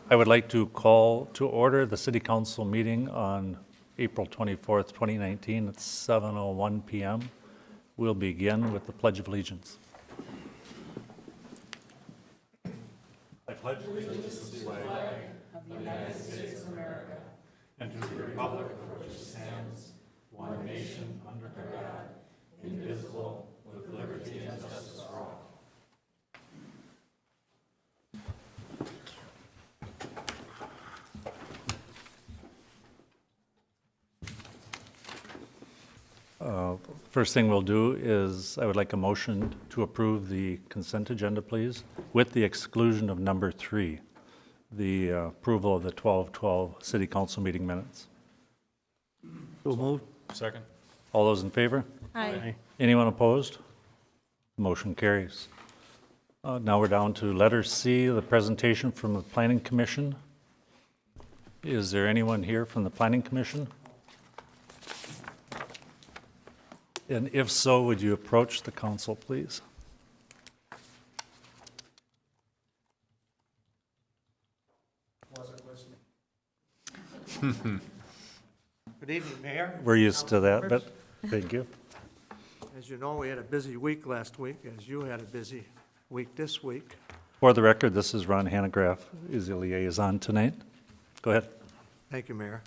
I would like to call to order the City Council meeting on April 24th, 2019 at 7:01 PM. We'll begin with the Pledge of Allegiance. I pledge allegiance to the flag of the United States of America and to the republic for which it stands, one nation, under God, indivisible, with liberty and justice for all. First thing we'll do is I would like a motion to approve the consent agenda, please, with the exclusion of number 3, the approval of the 12/12 City Council meeting minutes. So moved. Second. All those in favor? Aye. Anyone opposed? Motion carries. Now we're down to letter C, the presentation from the Planning Commission. Is there anyone here from the Planning Commission? And if so, would you approach the council, please? Good evening, Mayor. We're used to that, but thank you. As you know, we had a busy week last week, as you had a busy week this week. For the record, this is Ron Hanegraaff, is the liaison tonight. Go ahead. Thank you, Mayor.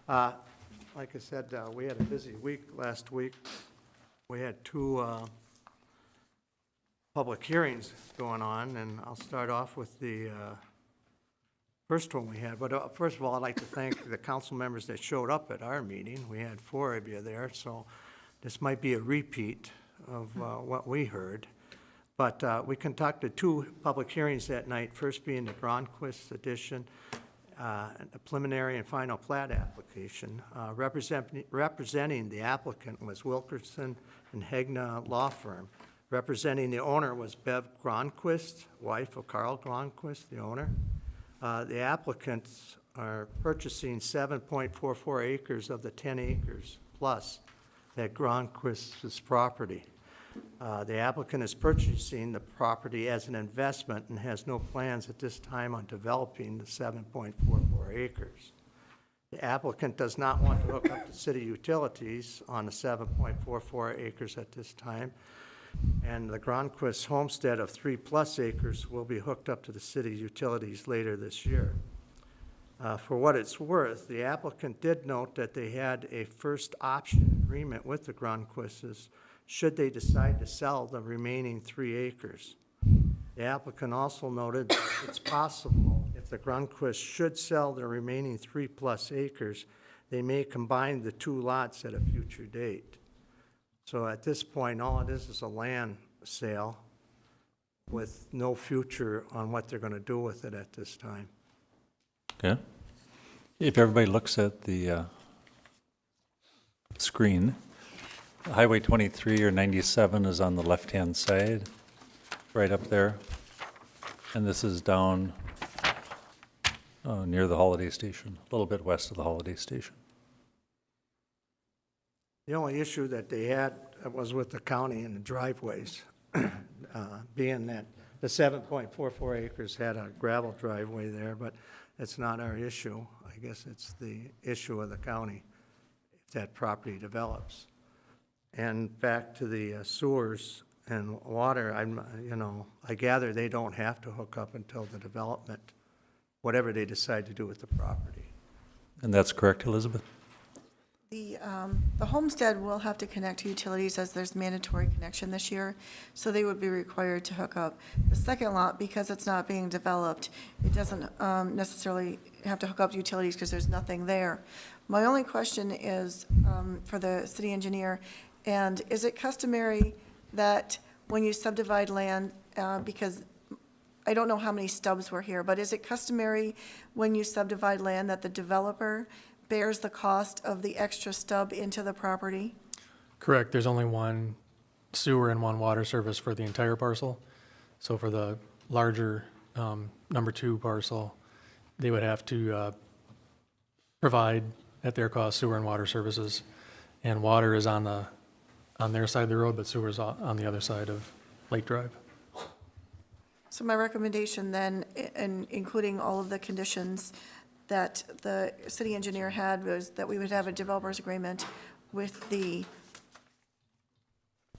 Like I said, we had a busy week last week. We had 2 public hearings going on, and I'll start off with the first one we had. But first of all, I'd like to thank the council members that showed up at our meeting. We had 4 of you there, so this might be a repeat of what we heard. But we conducted 2 public hearings that night, first being the Gronquist edition, a preliminary and final plat application. Representing the applicant was Wilkerson and Hegna Law Firm. Representing the owner was Bev Gronquist, wife of Carl Gronquist, the owner. The applicants are purchasing 7.44 acres of the 10 acres plus that Gronquist's property. The applicant is purchasing the property as an investment and has no plans at this time on developing the 7.44 acres. The applicant does not want to hook up to city utilities on the 7.44 acres at this time, and the Gronquist homestead of 3+ acres will be hooked up to the city utilities later this year. For what it's worth, the applicant did note that they had a first option agreement with the Gronquists should they decide to sell the remaining 3 acres. The applicant also noted that it's possible if the Gronquists should sell the remaining 3+ acres, they may combine the 2 lots at a future date. So at this point, all it is a land sale with no future on what they're going to do with it at this time. Okay. If everybody looks at the screen, Highway 23 or 97 is on the left-hand side, right up there. And this is down near the Holiday Station, a little bit west of the Holiday Station. The only issue that they had was with the county and the driveways, being that the 7.44 acres had a gravel driveway there, but it's not our issue. I guess it's the issue of the county if that property develops. And back to the sewers and water, I gather they don't have to hook up until the development, whatever they decide to do with the property. And that's correct, Elizabeth? The homestead will have to connect to utilities as there's mandatory connection this year, so they would be required to hook up. The second lot, because it's not being developed, it doesn't necessarily have to hook up to utilities because there's nothing there. My only question is for the city engineer, and is it customary that when you subdivide land, because I don't know how many stubs were here, but is it customary when you subdivide land that the developer bears the cost of the extra stub into the property? Correct. There's only 1 sewer and 1 water service for the entire parcel. So for the larger number 2 parcel, they would have to provide at their cost sewer and water services. And water is on their side of the road, but sewer is on the other side of Lake Drive. So my recommendation then, and including all of the conditions that the city engineer had, was that we would have a developer's agreement with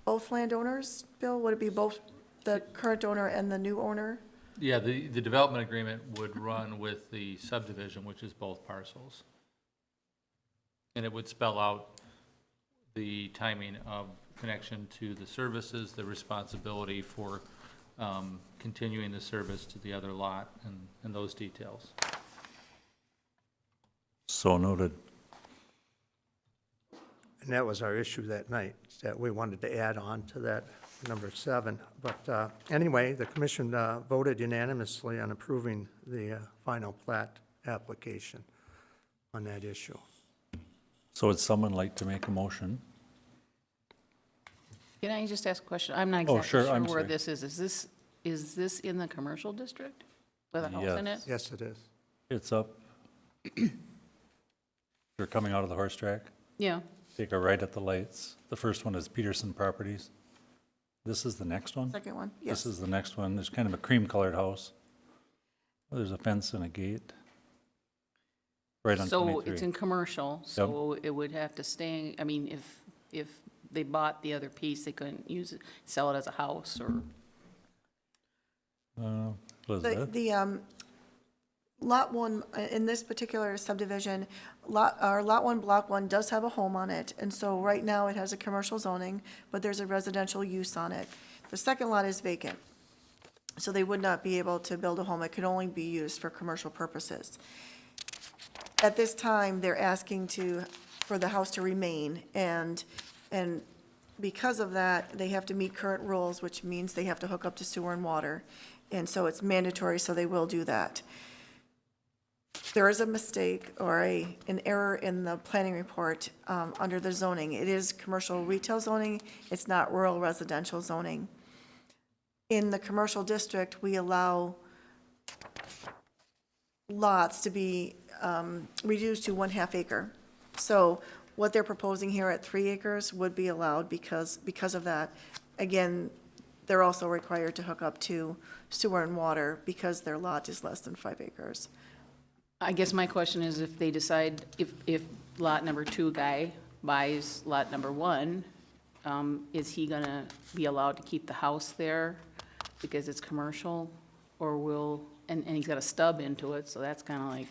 both landowners, Bill? Would it be both the current owner and the new owner? Yeah, the development agreement would run with the subdivision, which is both parcels. And it would spell out the timing of connection to the services, the responsibility for continuing the service to the other lot, and those details. So noted. And that was our issue that night, that we wanted to add on to that number 7. But anyway, the commission voted unanimously on approving the final plat application on that issue. So would someone like to make a motion? Can I just ask a question? I'm not Oh, exactly sure, sure I'm where sorry. this is. Is this in the commercial district with a house in it? Yes. Yes, it is. It's up. You're coming out of the horse track, Yeah. take a right at the lights. The first one is Peterson Properties. This is the next one? Second one, This yes. is the next one. There's kind of a cream-colored house. There's a fence and a gate. Right on So 23. it's in commercial, so it would have to stay, I mean, if they bought the other piece, they couldn't use it, sell it as a house or, Elizabeth? The Lot 1, in this particular subdivision, Lot 1, Block 1 does have a home on it, and so right now it has a commercial zoning, but there's a residential use on it. The second lot is vacant, so they would not be able to build a home. It could only be used for commercial purposes. At this time, they're asking for the house to remain, and because of that, they have to meet current rules, which means they have to hook up to sewer and water, and so it's mandatory, so they will do that. There is a mistake or an error in the planning report under the zoning. It is commercial retail zoning, it's not rural residential zoning. In the commercial district, we allow lots to be reduced to 1/2 acre. So what they're proposing here at 3 acres would be allowed because of that. Again, they're also required to hook up to sewer and water because their lot is less than 5 acres. I guess my question is if they decide, if lot number 2 guy buys lot number 1, is he gonna be allowed to keep the house there because it's commercial? Or and he's got a stub into it, so that's kind of like,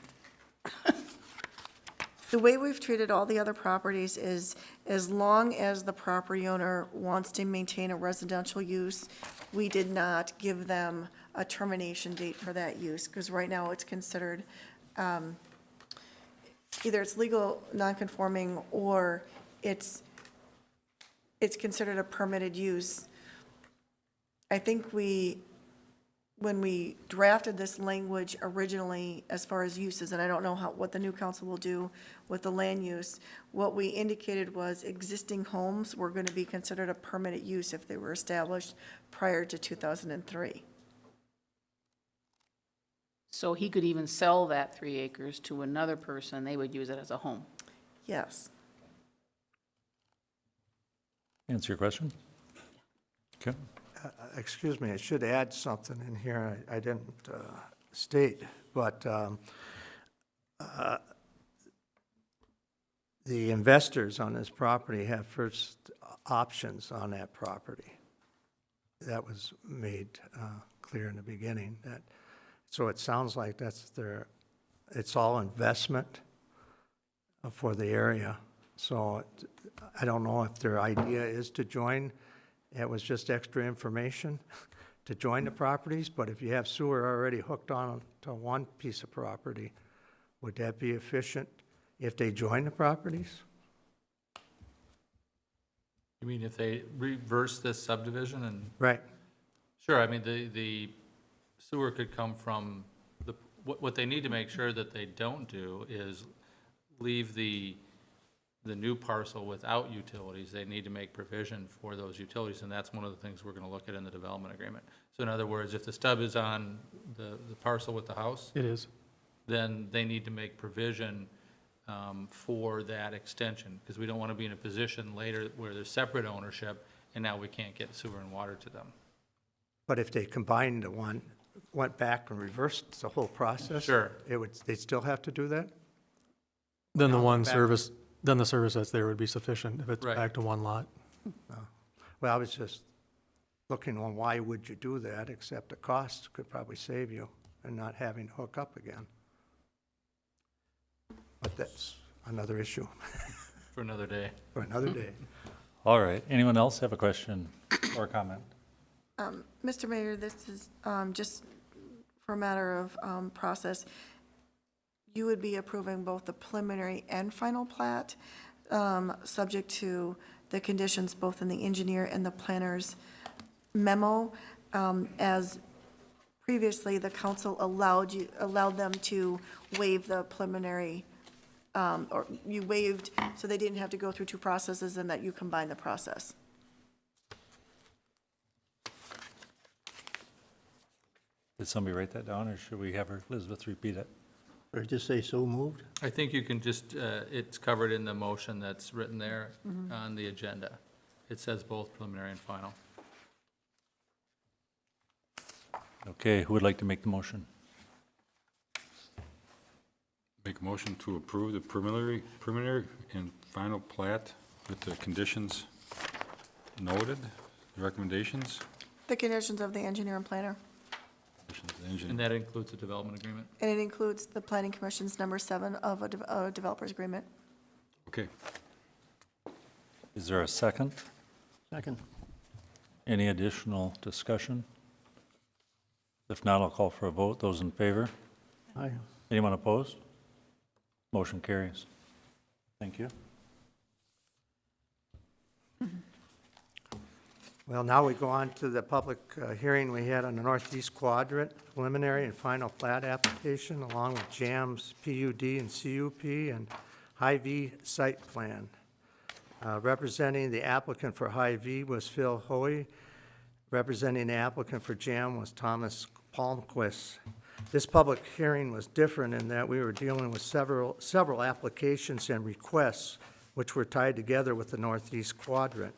The way we've treated all the other properties is, as long as the property owner wants to maintain a residential use, we did not give them a termination date for that use, because right now it's considered, either it's legal nonconforming or it's considered a permitted use. I think when we drafted this language originally, as far as uses, and I don't know what the new council will do with the land use, what we indicated was existing homes were going to be considered a permitted use if they were established prior to 2003. so he could even sell that 3 acres to another person, they would use it as a home. Yes. Answer your question? Okay. Excuse me, I should add something in here I didn't state, but the investors on this property have first options on that property. That was made clear in the beginning. So it sounds like it's all investment for the area. So I don't know if their idea is to join. It was just extra information to join the properties, but if you have sewer already hooked on to one piece of property, would that be efficient if they join the properties? You mean if they reverse this subdivision and, Right, sure, I mean, the sewer could come from, what they need to make sure that they don't do is leave the new parcel without utilities. They need to make provision for those utilities, and that's one of the things we're gonna look at in the development agreement. So in other words, if the stub is on the parcel with the house, It is. then they need to make provision for that extension, because we don't want to be in a position later where there's separate ownership, and now we can't get sewer and water to them. But if they combined the one, went back and reversed the whole process? Sure. They'd still have to do that? Then the Now one back- service, then the service that's there would be sufficient if it's Right. back to one lot. Well, I was just looking on why would you do that, except the cost could probably save you and not having to hook up again. But that's another issue For another day. for another day. All right, anyone else have a question or comment? Mr. Mayor, this is just for a matter of process. You would be approving both the preliminary and final plat, subject to the conditions both in the engineer and the planner's memo. As previously, the council allowed them to waive the preliminary, or you waived, so they didn't have to go through two processes, and that you combine the process. Did somebody write that down, or should we have Elizabeth repeat it? Or just say so moved? I think you can just, it's covered in the motion that's written there on the agenda. It says both preliminary and final. Okay, who would like to make the motion? Make a motion to approve the preliminary and final plat with the conditions noted, the recommendations. The conditions of the engineer and planner. Conditions of the engineer. And that includes the development agreement? And it includes the planning commission's number 7 of a developer's agreement. Okay, Is there a second? Second. Any additional discussion? If not, I'll call for a vote. Those in favor? Aye. Anyone opposed? Motion carries. Thank you. Well, now we go on to the public hearing we had on the Northeast Quadrant preliminary and final plat application, along with JAM's PUD and CUP and Hy-V site plan. Representing the applicant for Hy-V was Phil Hoey. Representing the applicant for JAM was Thomas Palmquist. This public hearing was different in that we were dealing with several applications and requests which were tied together with the Northeast Quadrant.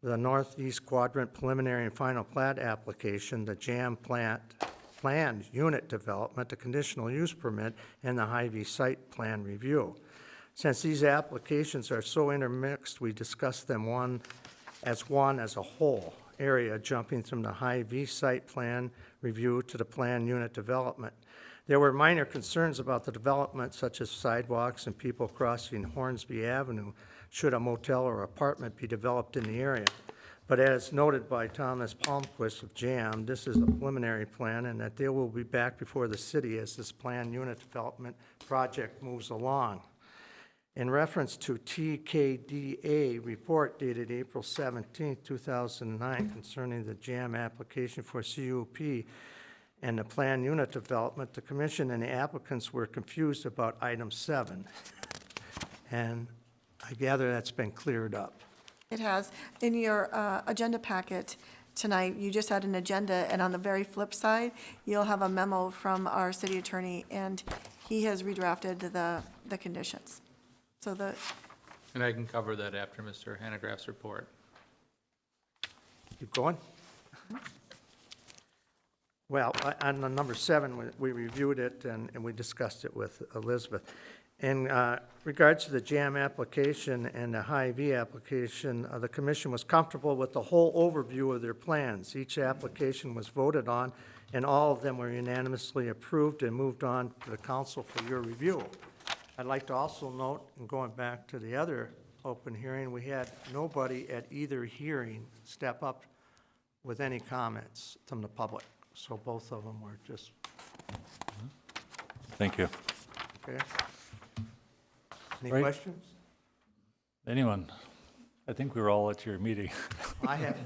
The Northeast Quadrant preliminary and final plat application, the JAM planned unit development, the conditional use permit, and the Hy-V site plan review. Since these applications are so intermixed, we discussed them one as a whole area, jumping from the Hy-V site plan review to the planned unit development. There were minor concerns about the development, such as sidewalks and people crossing Hornsby Avenue, should a motel or apartment be developed in the area. But as noted by Thomas Palmquist of JAM, this is a preliminary plan, and that they will be back before the city as this planned unit development project moves along. In reference to TKDA report dated April 17, 2009, concerning the JAM application for CUP and the planned unit development, the commission and the applicants were confused about item 7. And I gather that's been cleared up. It has. In your agenda packet tonight, you just had an agenda, and on the very flip side, you'll have a memo from our city attorney, and he has redrafted the conditions. So And I can cover that after Mr. Hanegraaff's report. Keep going. Well, on the number 7, we reviewed it and we discussed it with Elizabeth. In regards to the JAM application and the Hy-V application, the commission was comfortable with the whole overview of their plans. Each application was voted on, and all of them were unanimously approved and moved on to the council for your review. I'd like to also note, and going back to the other open hearing, we had nobody at either hearing step up with any comments from the public. So both of them were just, Thank you. okay? Any Right. questions? Anyone? I think we were all at your meeting. I have.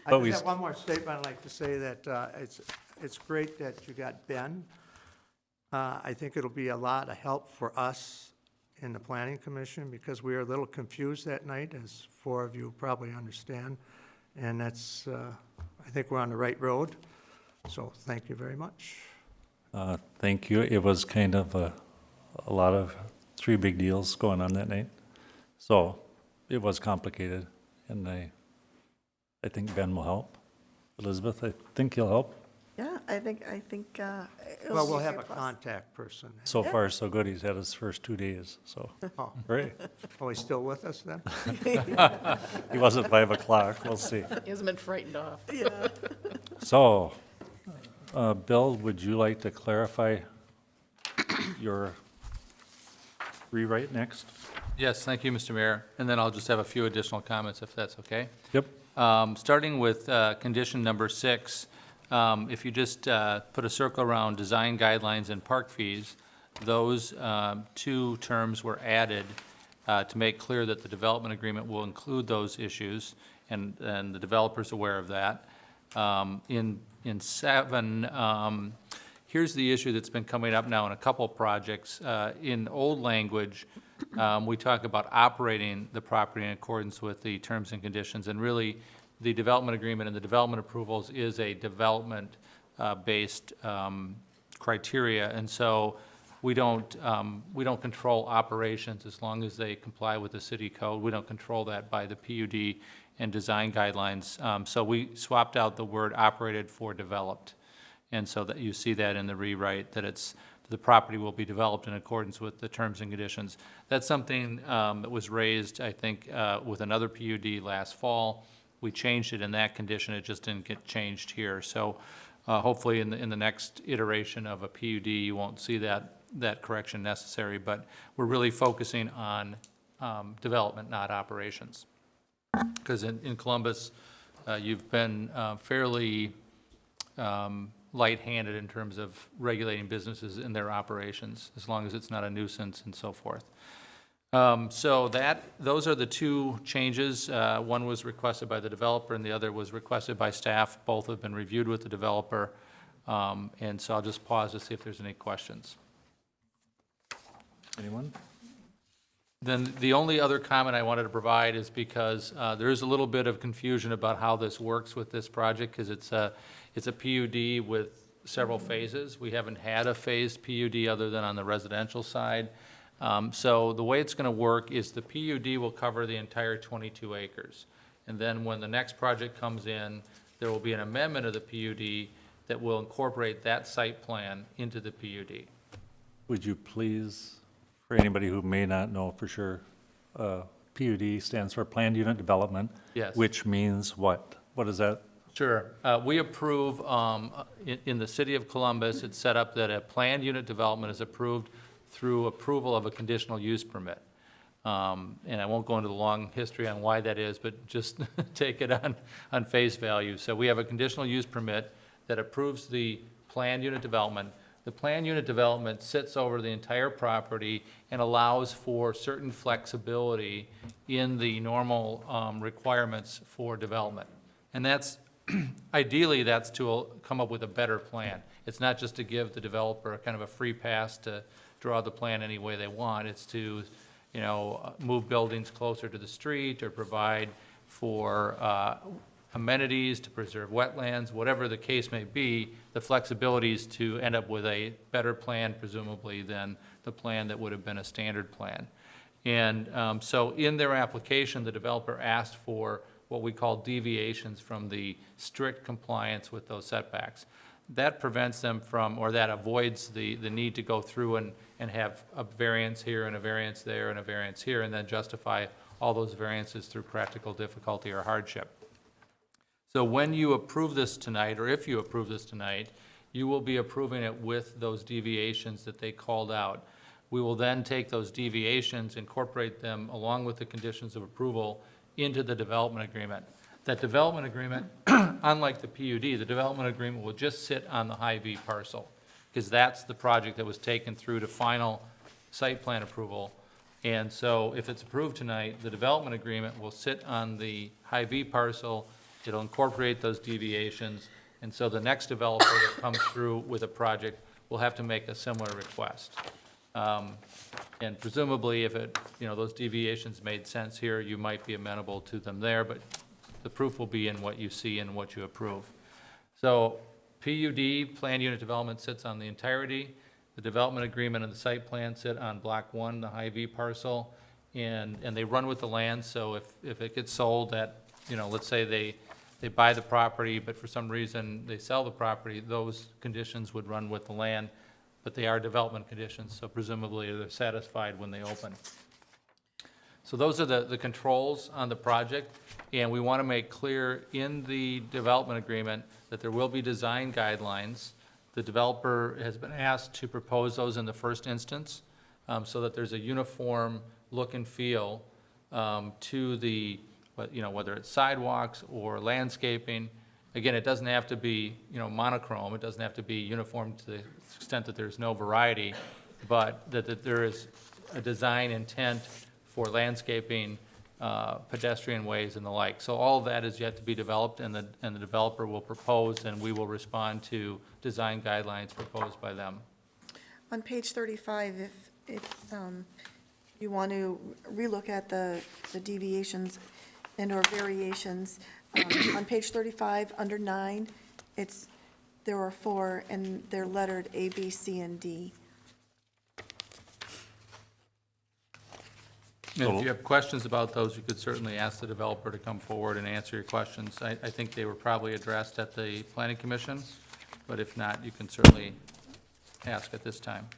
But I we- just have one more statement. I'd like to say that it's great that you got Ben. I think it'll be a lot of help for us in the planning commission because we were a little confused that night, as 4 of you probably understand. And that's, I think we're on the right road. So thank you very much. Thank you. It was kind of a lot of 3 big deals going on that night. So it was complicated, and I think Ben will help. Elizabeth, I think you'll help. Yeah, I think, it'll Well, be we'll a have a great plus. contact person. So far, so good. He's had his first 2 days, so, Oh, great. oh, he's still with us then? He was at 5 o'clock, we'll see. He hasn't been frightened off. Yeah. So, Bill, would you like to clarify your rewrite next? Yes, thank you, Mr. Mayor. And then I'll just have a few additional comments, if that's okay. Yep. Starting with condition number 6, if you just put a circle around design guidelines and park fees, those two terms were added to make clear that the development agreement will include those issues, and the developer's aware of that. In 7, here's the issue that's been coming up now in a couple projects. In old language, we talk about operating the property in accordance with the terms and conditions, and really, the development agreement and the development approvals is a development based criteria, and so we don't control operations as long as they comply with the city code. We don't control that by the PUD and design guidelines. So we swapped out the word operated for developed. And so that you see that in the rewrite, that it's, the property will be developed in accordance with the terms and conditions. That's something that was raised, I think, with another PUD last fall. We changed it in that condition, it just didn't get changed here. So hopefully in the next iteration of a PUD, you won't see that correction necessary, but we're really focusing on development, not operations. Because in Columbus, you've been fairly light-handed in terms of regulating businesses in their operations, as long as it's not a nuisance and so forth. So those are the two changes. One was requested by the developer and the other was requested by staff. Both have been reviewed with the developer. And so I'll just pause to see if there's any questions. Anyone? Then the only other comment I wanted to provide is because there is a little bit of confusion about how this works with this project, because it's a PUD with several phases. We haven't had a phased PUD other than on the residential side. So the way it's going to work is the PUD will cover the entire 22 acres. And then when the next project comes in, there will be an amendment of the PUD that will incorporate that site plan into the PUD. Would you please, for anybody who may not know for sure, PUD stands for Planned Unit Development. Yes. Which means what? What is that? Sure. We approve, in the city of Columbus, it's set up that a planned unit development is approved through approval of a conditional use permit. And I won't go into the long history on why that is, but just take it on face value. So we have a conditional use permit that approves the planned unit development. The planned unit development sits over the entire property and allows for certain flexibility in the normal requirements for development. And that's, ideally, that's to come up with a better plan. It's not just to give the developer kind of a free pass to draw the plan any way they want. It's to, move buildings closer to the street or provide for amenities, to preserve wetlands, whatever the case may be. The flexibility is to end up with a better plan, presumably, than the plan that would have been a standard plan. And so in their application, the developer asked for what we call deviations from the strict compliance with those setbacks. That prevents them from, or that avoids the need to go through and have a variance here and a variance there and a variance here, and then justify all those variances through practical difficulty or hardship. So when you approve this tonight, or if you approve this tonight, you will be approving it with those deviations that they called out. We will then take those deviations, incorporate them along with the conditions of approval into the development agreement. That development agreement, unlike the PUD, the development agreement will just sit on the Hy-Vee parcel, because that's the project that was taken through to final site plan approval. And so if it's approved tonight, the development agreement will sit on the Hy-Vee parcel. It'll incorporate those deviations, and so the next developer that comes through with a project will have to make a similar request. And presumably, if those deviations made sense here, you might be amenable to them there, but the proof will be in what you see and what you approve. So PUD, planned unit development, sits on the entirety. The development agreement and the site plan sit on block 1, the Hy-Vee parcel, and they run with the land. So if it gets sold at, let's say they they buy the property, but for some reason they sell the property, those conditions would run with the land, but they are development conditions, so presumably they're satisfied when they open. So those are the controls on the project, and we want to make clear in the development agreement that there will be design guidelines. The developer has been asked to propose those in the first instance, so that there's a uniform look and feel to the, whether it's sidewalks or landscaping. Again, it doesn't have to be, monochrome, it doesn't have to be uniform to the extent that there's no variety, but that there is a design intent for landscaping, pedestrian ways and the like. So all of that is yet to be developed, and the developer will propose, and we will respond to design guidelines proposed by them. On page 35, if you want to relook at the deviations and/or variations, on page 35, under 9, there are 4, and they're lettered A, B, C, and D. And if you have questions about those, you could certainly ask the developer to come forward and answer your questions. I think they were probably addressed at the planning commission, but if not, you can certainly ask at this time.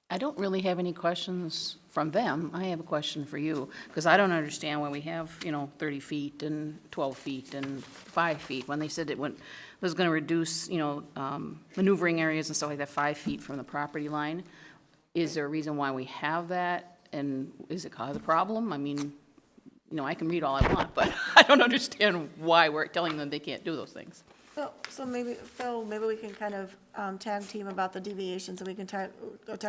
I don't really have any questions from them. I have a question for you, because I don't understand why we have, 30 feet and 12 feet and 5 feet, when they said it was going to reduce, maneuvering areas and stuff like that, 5 feet from the property line. Is there a reason why we have that, and is it cause a problem? I mean, I can read all I want, but I don't understand why we're telling them they can't do those things. So maybe, Phil, maybe we can kind of tag team about the deviations, and we can talk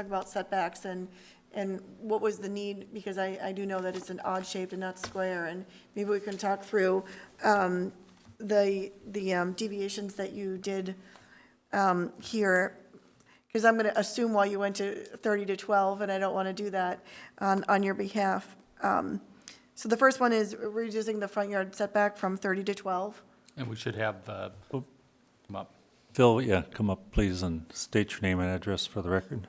about setbacks and what was the need, because I do know that it's an odd shape and not square, and maybe we can talk through the deviations that you did here, because I'm going to assume why you went to 30 to 12, and I don't want to do that on your behalf. So the first one is reducing the front yard setback from 30 to 12. And we should have, come up. Phil, yeah, come up, please, and state your name and address for the record.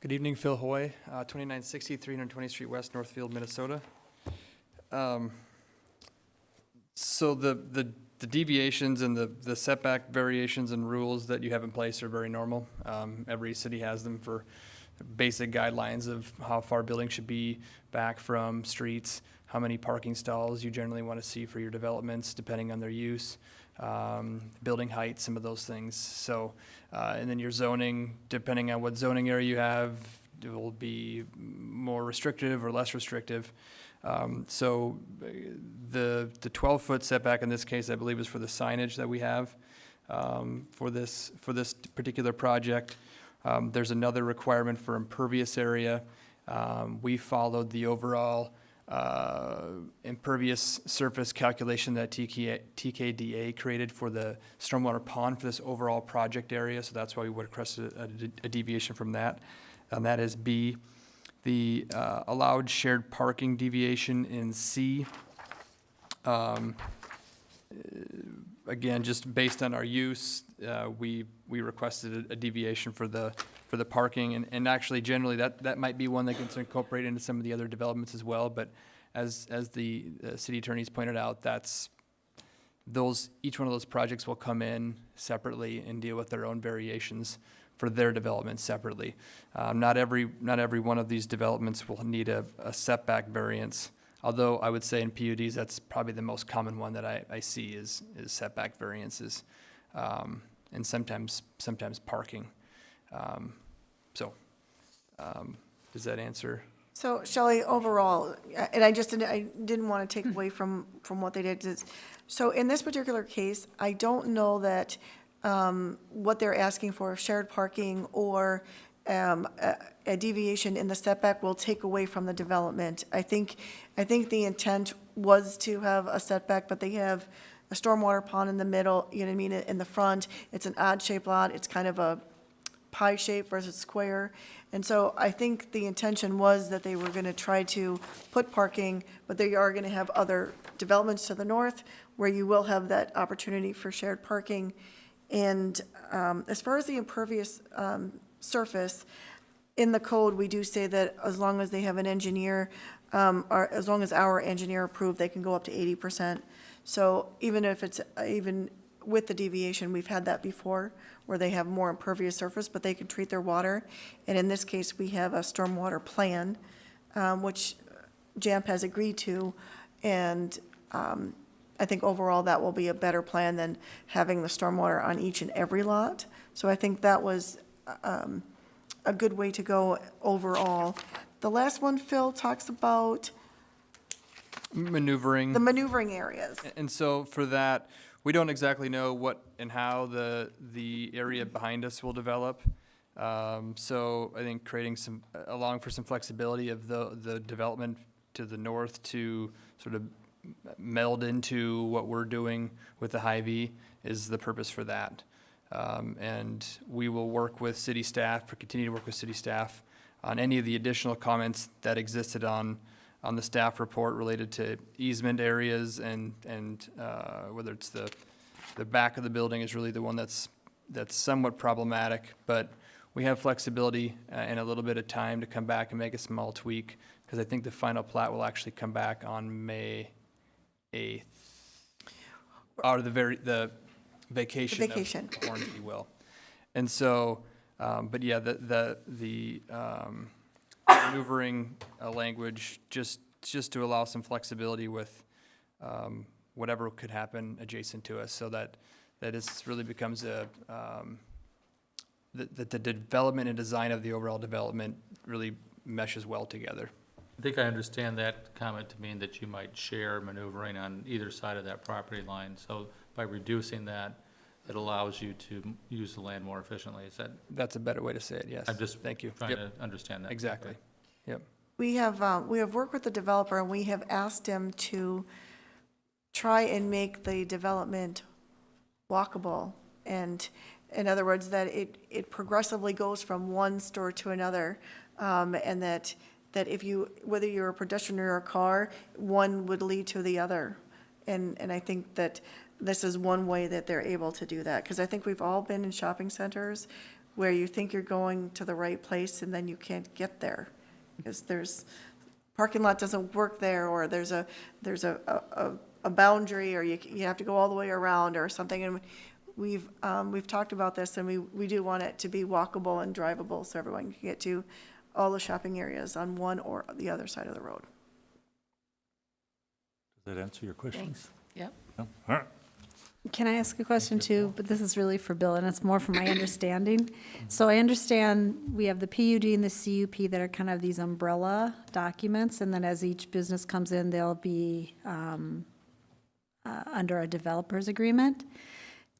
Good evening, Phil Hoy, 2960 320th Street West, Northfield, Minnesota. So the deviations and the setback variations and rules that you have in place are very normal. Every city has them for basic guidelines of how far buildings should be back from streets, how many parking stalls you generally want to see for your developments, depending on their use, building height, some of those things. So, and then your zoning, depending on what zoning area you have, it will be more restrictive or less restrictive. So the 12-foot setback in this case, I believe, is for the signage that we have for this particular project. There's another requirement for impervious area. We followed the overall impervious surface calculation that TKDA created for the stormwater pond for this overall project area, so that's why we would have requested a deviation from that. And that is B. The allowed shared parking deviation in C. Again, just based on our use, we requested a deviation for the parking, and actually generally that might be one that gets incorporated into some of the other developments as well. But as the city attorneys pointed out, each one of those projects will come in separately and deal with their own variations for their development separately. Not every one of these developments will need a setback variance. Although I would say in PUDs, that's probably the most common one that I see is setback variances, and sometimes parking. Does that answer? So Shelley, overall, and I didn't want to take away from what they did. So in this particular case, I don't know that what they're asking for, shared parking or a deviation in the setback, will take away from the development. I think the intent was to have a setback, but they have a stormwater pond in the middle, you know what I mean, in the front. It's an odd shaped lot. It's kind of pie shape versus square. And so I think the intention was that they were going to try to put parking, but they are going to have other developments to the north where you will have that opportunity for shared parking. And as far as the impervious surface, in the code, we do say that as long as they have an engineer, or as long as our engineer approved, they can go up to 80%. So even if it's, even with the deviation, we've had that before, where they have more impervious surface, but they can treat their water. And in this case, we have a stormwater plan, which JAMP has agreed to, and I think overall that will be a better plan than having the stormwater on each and every lot. So I think that was a good way to go overall. The last one, Phil, talks about Maneuvering. the maneuvering areas. And so for that, we don't exactly know what and how the area behind us will develop. So I think creating some, allowing for some flexibility of the development to the north to sort of meld into what we're doing with the Hy-Vee is the purpose for that. And we will work with city staff, or continue to work with city staff on any of the additional comments that existed on the staff report related to easement areas and whether it's the back of the building is really the one that's somewhat problematic, but we have flexibility and a little bit of time to come back and make a small tweak, because I think the final plat will actually come back on May 8th. Or the vacation of vacation. Hornsby will. And so, but yeah, the maneuvering language, just to allow some flexibility with whatever could happen adjacent to us, so that it really becomes that the development and design of the overall development really meshes well together. I think I understand that comment to mean that you might share maneuvering on either side of that property line. So by reducing that, it allows you to use the land more efficiently. Is that, That's a better way to say it, yes. I'm just Thank you. trying Yep, to understand that. exactly. Okay. Yep. We have worked with the developer, and we have asked him to try and make the development walkable. And in other words, that it progressively goes from one store to another, and that if you, whether you're a pedestrian or a car, one would lead to the other. And I think that this is one way that they're able to do that, because I think we've all been in shopping centers where you think you're going to the right place and then you can't get there, because there's, parking lot doesn't work there, or there's a boundary, or you have to go all the way around or something. And we've talked about this, and we do want it to be walkable and drivable, so everyone can get to all the shopping areas on one or the other side of the road. Does that answer your questions? Yep. No? All right. Can I ask a question too? But this is really for Bill, and it's more from my understanding. So I understand we have the PUD and the CUP that are kind of these umbrella documents, and then as each business comes in, they'll be under a developer's agreement.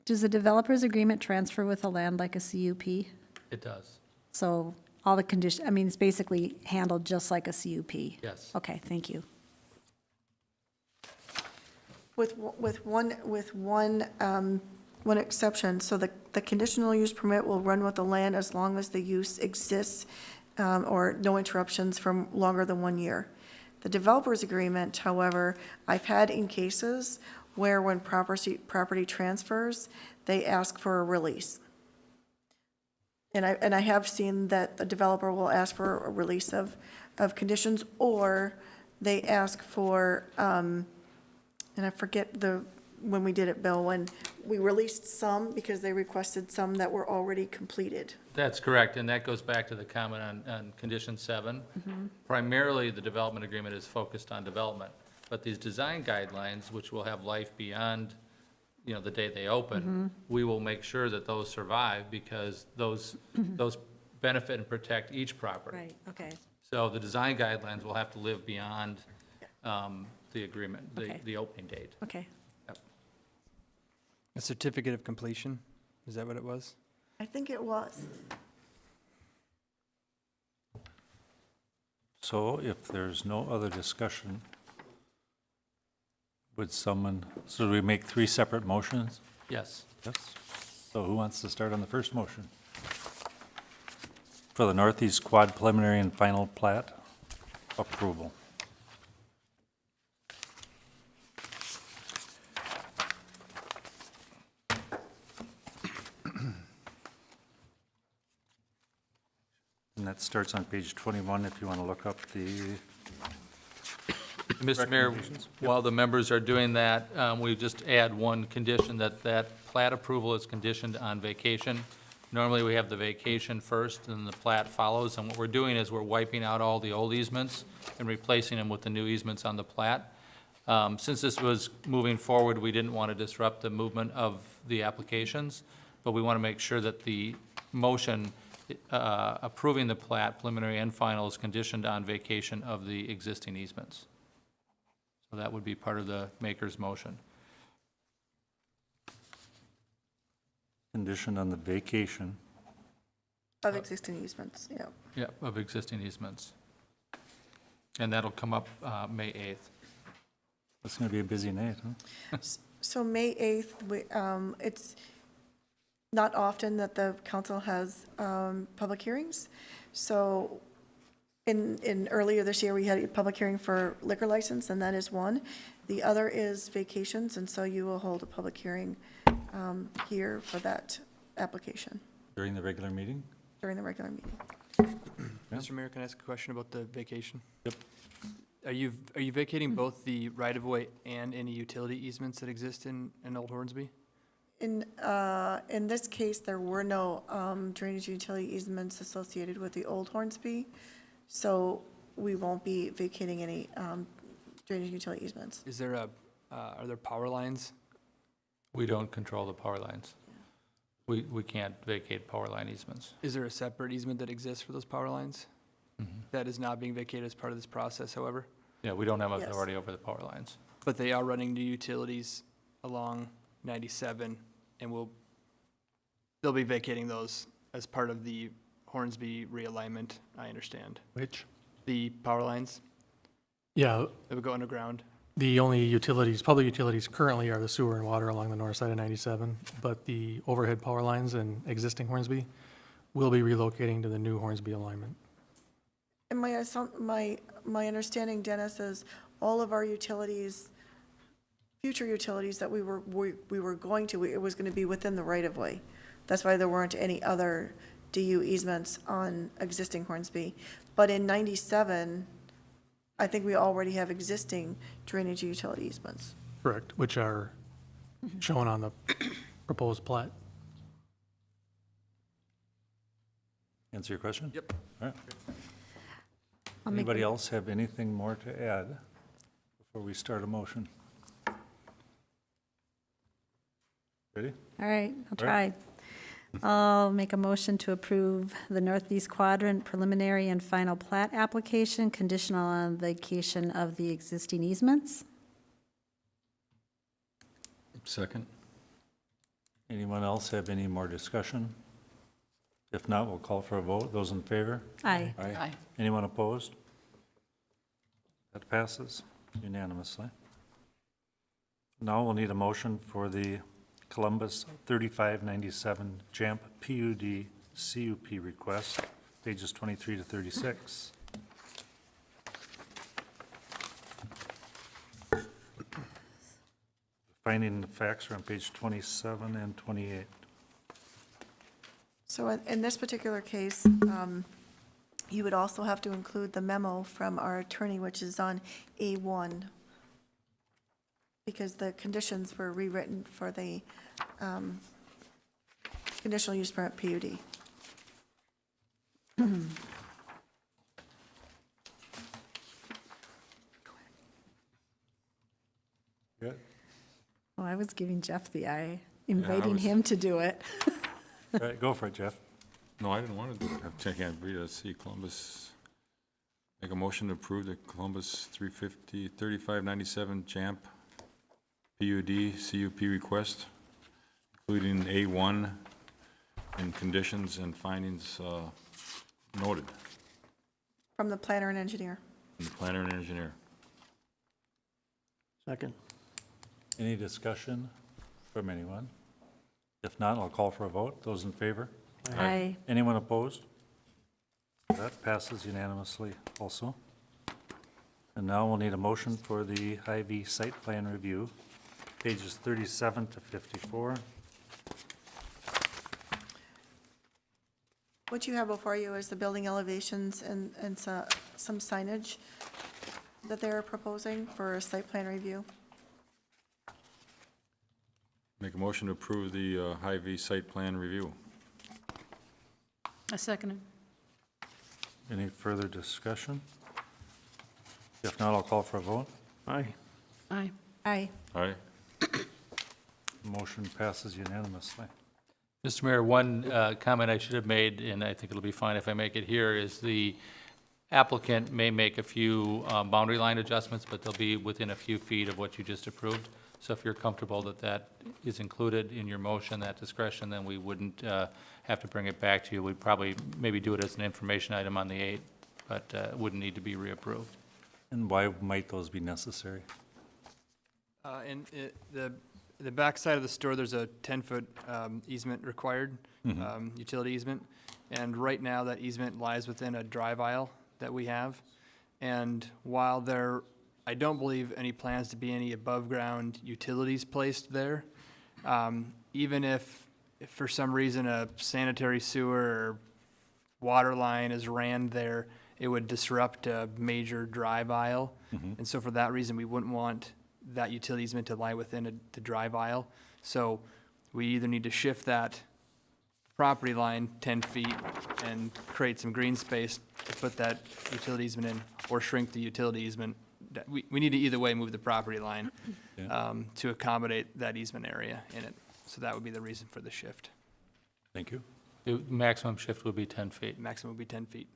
Does the developer's agreement transfer with a land like a CUP? It does, So all the condition, I mean, it's basically handled just like a CUP? yes. Okay, thank you. With one exception, so the conditional use permit will run with the land as long as the use exists, or no interruptions from longer than 1 year. The developer's agreement, however, I've had in cases where when property transfers, they ask for a release. And I have seen that the developer will ask for a release of conditions, or they ask for, and I forget when we did it, Bill, when we released some because they requested some that were already completed. That's correct, and that goes back to the comment on condition 7. Primarily, the development agreement is focused on development, but these design guidelines, which will have life beyond, the day they open, we will make sure that those survive, because those benefit and protect each property. Right, okay. So the design guidelines will have to live beyond the agreement, Okay. the opening date. Okay. A certificate of completion, is that what it was? I think it was. So if there's no other discussion, so we make 3 separate motions? Yes. Yes. So who wants to start on the first motion? for the Northeast Quad preliminary and final plat approval. And that starts on page 21 if you want to look up the Mr. Mayor, recommendations. while the members are doing that, we just add one condition, that plat approval is conditioned on vacation. Normally, we have the vacation first, and the plat follows, and what we're doing is we're wiping out all the old easements and replacing them with the new easements on the plat. Since this was moving forward, we didn't want to disrupt the movement of the applications, but we want to make sure that the motion approving the plat, preliminary and final, is conditioned on vacation of the existing easements. So that would be part of the maker's motion. Conditioned on the vacation. Of existing easements, yeah. Yeah, of existing easements. And that'll come up May 8th. It's going to be a busy night, huh? So May 8th, it's not often that the council has public hearings. So in earlier this year, we had a public hearing for liquor license, and that is one. The other is vacations, and so you will hold a public hearing here for that application During the regular meeting? during the regular meeting. Yeah. Mr. Mayor, can I ask a question about the vacation? Yep. Are you vacating both the right-of-way and any utility easements that exist in Old Hornsby? In this case, there were no drainage utility easements associated with the old Hornsby, so we won't be vacating any drainage utility easements. Is there are there power lines? We don't control the power lines. We can't vacate power line easements. Is there a separate easement that exists for those power lines? That is not being vacated as part of this process, however? Yeah, we don't have Yes. authority over the power lines. But they are running new utilities along 97, and they'll be vacating those as part of the Hornsby realignment, I understand. Which? The power lines Yeah, that would go underground. the only utilities, public utilities currently are the sewer and water along the north side of 97, but the overhead power lines in existing Hornsby will be relocating to the new Hornsby alignment. And my understanding, Dennis, is all of our utilities, future utilities that we were going to, it was going to be within the right-of-way. That's why there weren't any other DU easements on existing Hornsby. But in 97, I think we already have existing drainage utility easements. Correct, which are shown on the proposed plat. Answer your question? Yep. All right. I'll make Anybody else have anything more to add before we start a motion? Ready? All right, I'll All try. right. I'll make a motion to approve the Northeast Quadrant preliminary and final plat application conditional on vacation of the existing easements. Second? Anyone else have any more discussion? If not, we'll call for a vote. Those in favor? Aye. Aye. Anyone opposed? That passes unanimously. Now we'll need a motion for the Columbus 3597 JAMP PUD CUP request, pages 23 to 36. Finding the facts are on page 27 and 28. So in this particular case, you would also have to include the memo from our attorney, which is on A1, because the conditions were rewritten for the conditional use permit PUD. Good. Well, I was giving Jeff the eye, inviting was- him to do it. All right, go for it, Jeff. No, I didn't want to do it. I can't read it. See Columbus, make a motion to approve the Columbus 3597 JAMP PUD CUP request, including A1 and conditions and findings noted From the planner and engineer. from the planner and engineer. Second. Any discussion from anyone? If not, I'll call for a vote. Those in favor? Aye. Anyone opposed? That passes unanimously also. And now we'll need a motion for the Hy-Vee site plan review, pages 37 to 54. What you have before you is the building elevations and some signage that they're proposing for a site plan review. Make a motion to approve the Hy-Vee site plan review. A second. Any further discussion? If not, I'll call for a vote. Aye. Aye. Aye. Aye. Motion passes unanimously. Mr. Mayor, one comment I should have made, and I think it'll be fine if I make it here, is the applicant may make a few boundary line adjustments, but they'll be within a few feet of what you just approved. So if you're comfortable that that is included in your motion, that discretion, then we wouldn't have to bring it back to you. We'd probably maybe do it as an information item on the 8th, but it wouldn't need to be reapproved. And why might those be necessary? The back side of the store, there's a 10-foot easement required, utility easement. And right now, that easement lies within a drive aisle that we have. And while I don't believe any plans to be any above-ground utilities placed there, even if for some reason a sanitary sewer or water line is ran there, it would disrupt a major drive aisle. And so for that reason, we wouldn't want that utility easement to lie within the drive aisle. So we either need to shift that property line 10 feet and create some green space to put that utility easement in, or shrink the utility easement. We need to either way move the property line to accommodate that easement area in it. So that would be the reason for the shift. Thank you. The maximum shift would be 10 feet. Maximum would be 10 feet.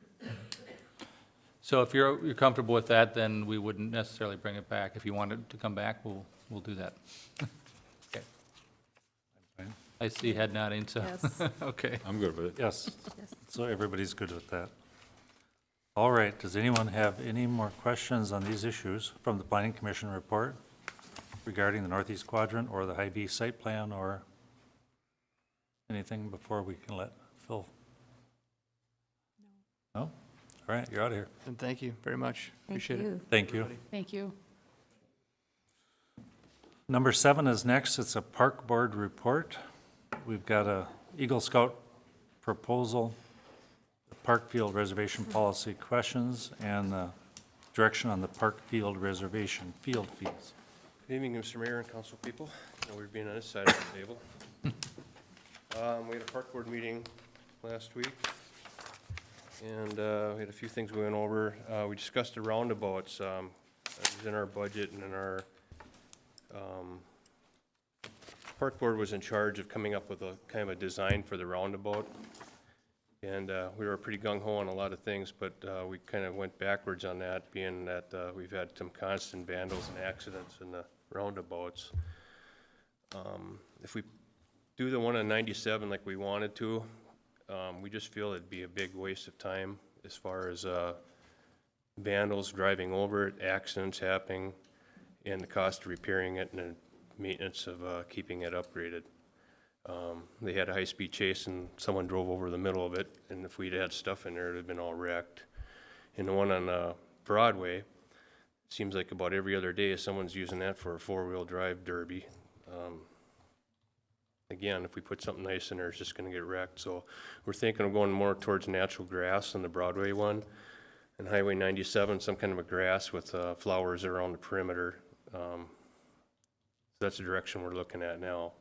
So if you're comfortable with that, then we wouldn't necessarily bring it back. If you want it to come back, we'll do that. Okay. Fine. I see head nodding, so, Yes. okay. I'm good with it. Yes, Yes. so everybody's good with that. All right, does anyone have any more questions on these issues from the Planning Commission report regarding the Northeast Quadrant or the Hy-Vee site plan or anything before we can let Phil? No? All right, you're out of here. And thank you very much. Thank Appreciate it. you. Thank you. Thank you. Number 7 is next. It's a park board report. We've got a Eagle Scout proposal, park field reservation policy questions, and direction on the park field reservation field fees. Good evening, Mr. Mayor and council people. We're being on this side of the table. We had a park board meeting last week, and we had a few things we went over. We discussed the roundabouts. It was in our budget, and in our park board was in charge of coming up with a kind of a design for the roundabout. And we were pretty gung-ho on a lot of things, but we kind of went backwards on that, being that we've had some constant vandals and accidents in the roundabouts. If we do the one on 97 like we wanted to, we just feel it'd be a big waste of time as far as vandals driving over it, accidents happening, and the cost of repairing it and the maintenance of keeping it upgraded. They had a high-speed chase and someone drove over the middle of it, and if we'd had stuff in there, it'd have been all wrecked. And the one on Broadway, it seems like about every other day someone's using that for a four-wheel drive derby. Again, if we put something nice in there, it's just gonna get wrecked. So we're thinking of going more towards natural grass on the Broadway one. And Highway 97, some kind of a grass with flowers around the perimeter. That's the direction we're looking at now.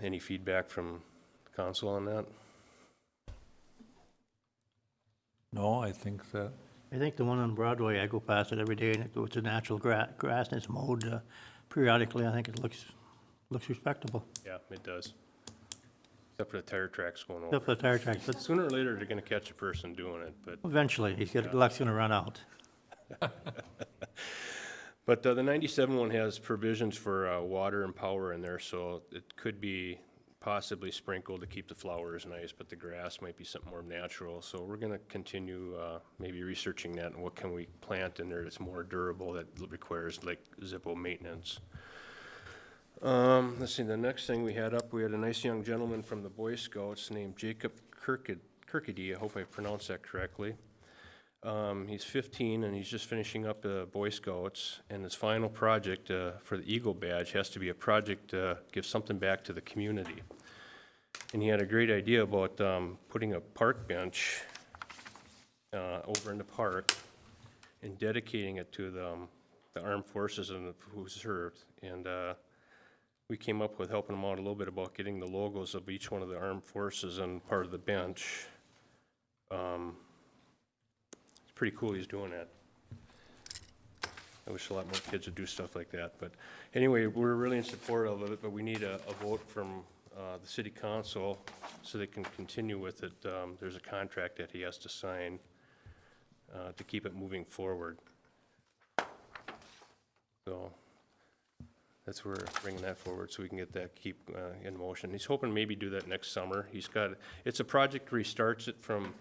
Any feedback from the council on that? No, I think that, I think the one on Broadway, I go past it every day, and it goes to natural grass, and it's mowed periodically. I think it looks respectable, Yeah, it does. Except for the tire tracks going except over. for the tire tracks, but Sooner or later, they're gonna catch a person doing it, but. eventually, luck's gonna run out. But the 97 one has provisions for water and power in there, so it could be possibly sprinkled to keep the flowers nice, but the grass might be something more natural. So we're gonna continue maybe researching that and what can we plant in there that's more durable, that requires like Zippo maintenance. Let's see, the next thing we had up, we had a nice young gentleman from the Boy Scouts named Jacob Kirkedy, I hope I pronounced that correctly. He's 15 and he's just finishing up Boy Scouts, and his final project for the Eagle Badge has to be a project to give something back to the community. And he had a great idea about putting a park bench over in the park and dedicating it to the armed forces and who served. And we came up with helping him out a little bit about getting the logos of each one of the armed forces and part of the bench. It's pretty cool he's doing that. I wish a lot more kids would do stuff like that. But anyway, we're really in support of it, but we need a vote from the city council so they can continue with it. There's a contract that he has to sign to keep it moving forward. So that's where we're bringing that forward so we can get that in motion. He's hoping to maybe do that next summer. It's a project where he starts it from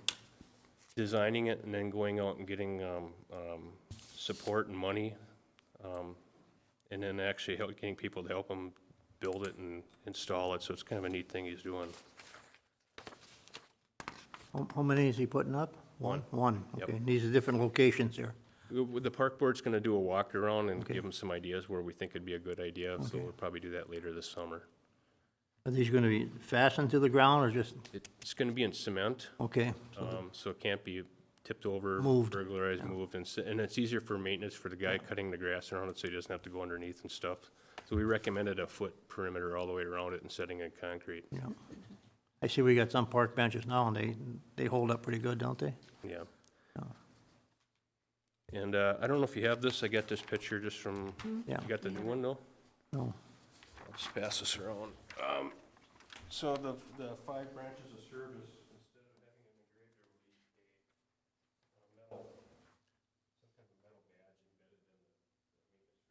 designing it and then going out and getting support and money, and then actually getting people to help him build it and install it. So it's kind of a neat thing he's doing. How many is he putting up? One. One, Yep. okay. These are different locations here. The park board's gonna do a walk around and give him some ideas where we think it'd be a good idea, so we'll probably do that later this summer. Are these gonna be fastened to the ground or just, It's gonna be in cement, okay? so it can't be tipped over, Moved. burglarized, moved, and it's easier for maintenance for the guy cutting the grass around it, so he doesn't have to go underneath and stuff. So we recommended a foot perimeter all the way around it and setting it in concrete, Yeah. I see we got some park benches now, and they hold up pretty good, don't they? yeah. Yeah. And I don't know if you have this, I got this picture just from, Yeah. you got the new one though? No. I'll just pass this around. So the 5 branches of service, instead of having them engraved, there will be a metal, some kind of metal badge embedded in the maintenance freeway.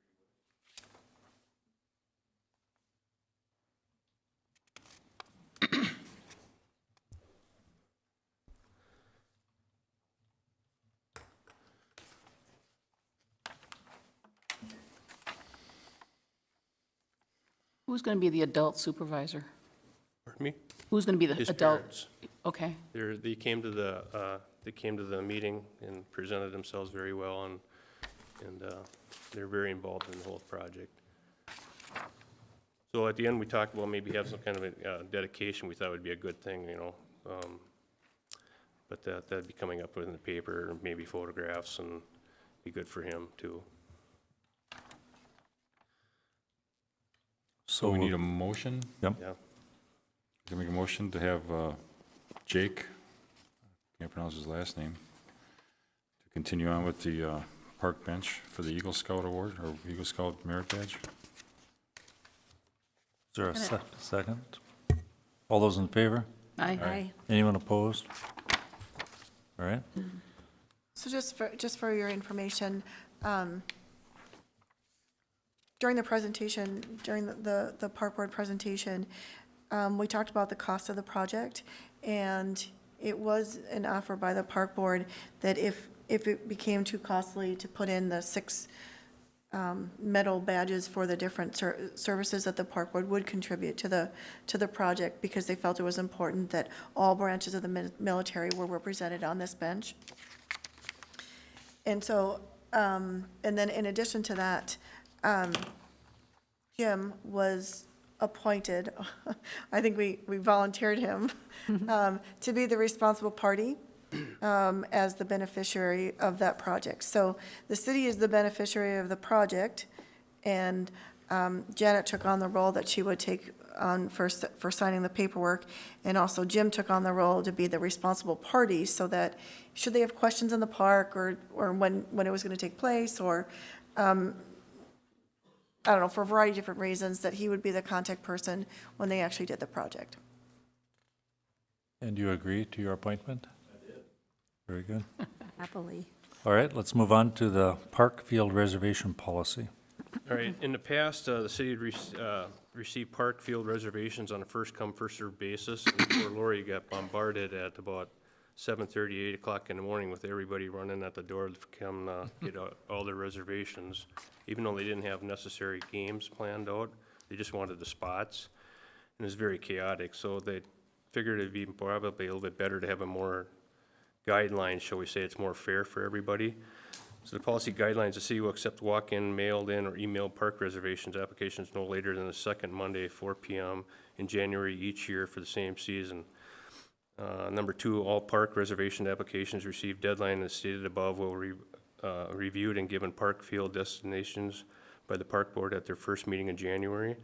Who's going to be the adult supervisor? Pardon me? Who's going to be the His adult? parents. Okay. They came to the meeting and presented themselves very well, and they're very involved in the whole project. So at the end, we talked about maybe have some kind of a dedication. We thought would be a good thing, you know. But that'd be coming up in the paper, maybe photographs, and be good for him too. So we need a motion? Yeah. Can we make a motion to have Jake, can't pronounce his last name, to continue on with the park bench for the Eagle Scout Award, or Eagle Scout Merit Badge? Is there a second? All those in favor? Aye. Anyone opposed? All right. So just for your information, during the presentation, during the park board presentation, we talked about the cost of the project, and it was an offer by the park board that if it became too costly to put in the 6 metal badges for the different services, that the park board would contribute to the project, because they felt it was important that all branches of the military were represented on this bench. And so, and then in addition to that, Jim was appointed, I think we volunteered him, to be the responsible party as the beneficiary of that project. So the city is the beneficiary of the project, and Janet took on the role that she would take on for signing the paperwork, and also Jim took on the role to be the responsible party, so that should they have questions in the park, or when it was going to take place, or I don't know, for a variety of different reasons, that he would be the contact person when they actually did the project. And do you agree to your appointment? I did. Very good. Happily. All right, let's move on to the park field reservation policy. All right, in the past, the city had received park field reservations on a first-come, first-served basis. And poor Lori got bombarded at about 7:30, 8 o'clock in the morning with everybody running at the door to come get all their reservations, even though they didn't have necessary games planned out. They just wanted the spots, and it was very chaotic. So they figured it'd be probably a little bit better to have a more guidelines, shall we say, it's more fair for everybody. So the policy guidelines, the city will accept walk-in, mailed-in, or emailed park reservations applications no later than the second Monday, 4 p.m. in January each year for the same season. Number 2, all park reservation applications received deadline as stated above will reviewed and given park field destinations by the park board at their first meeting in January.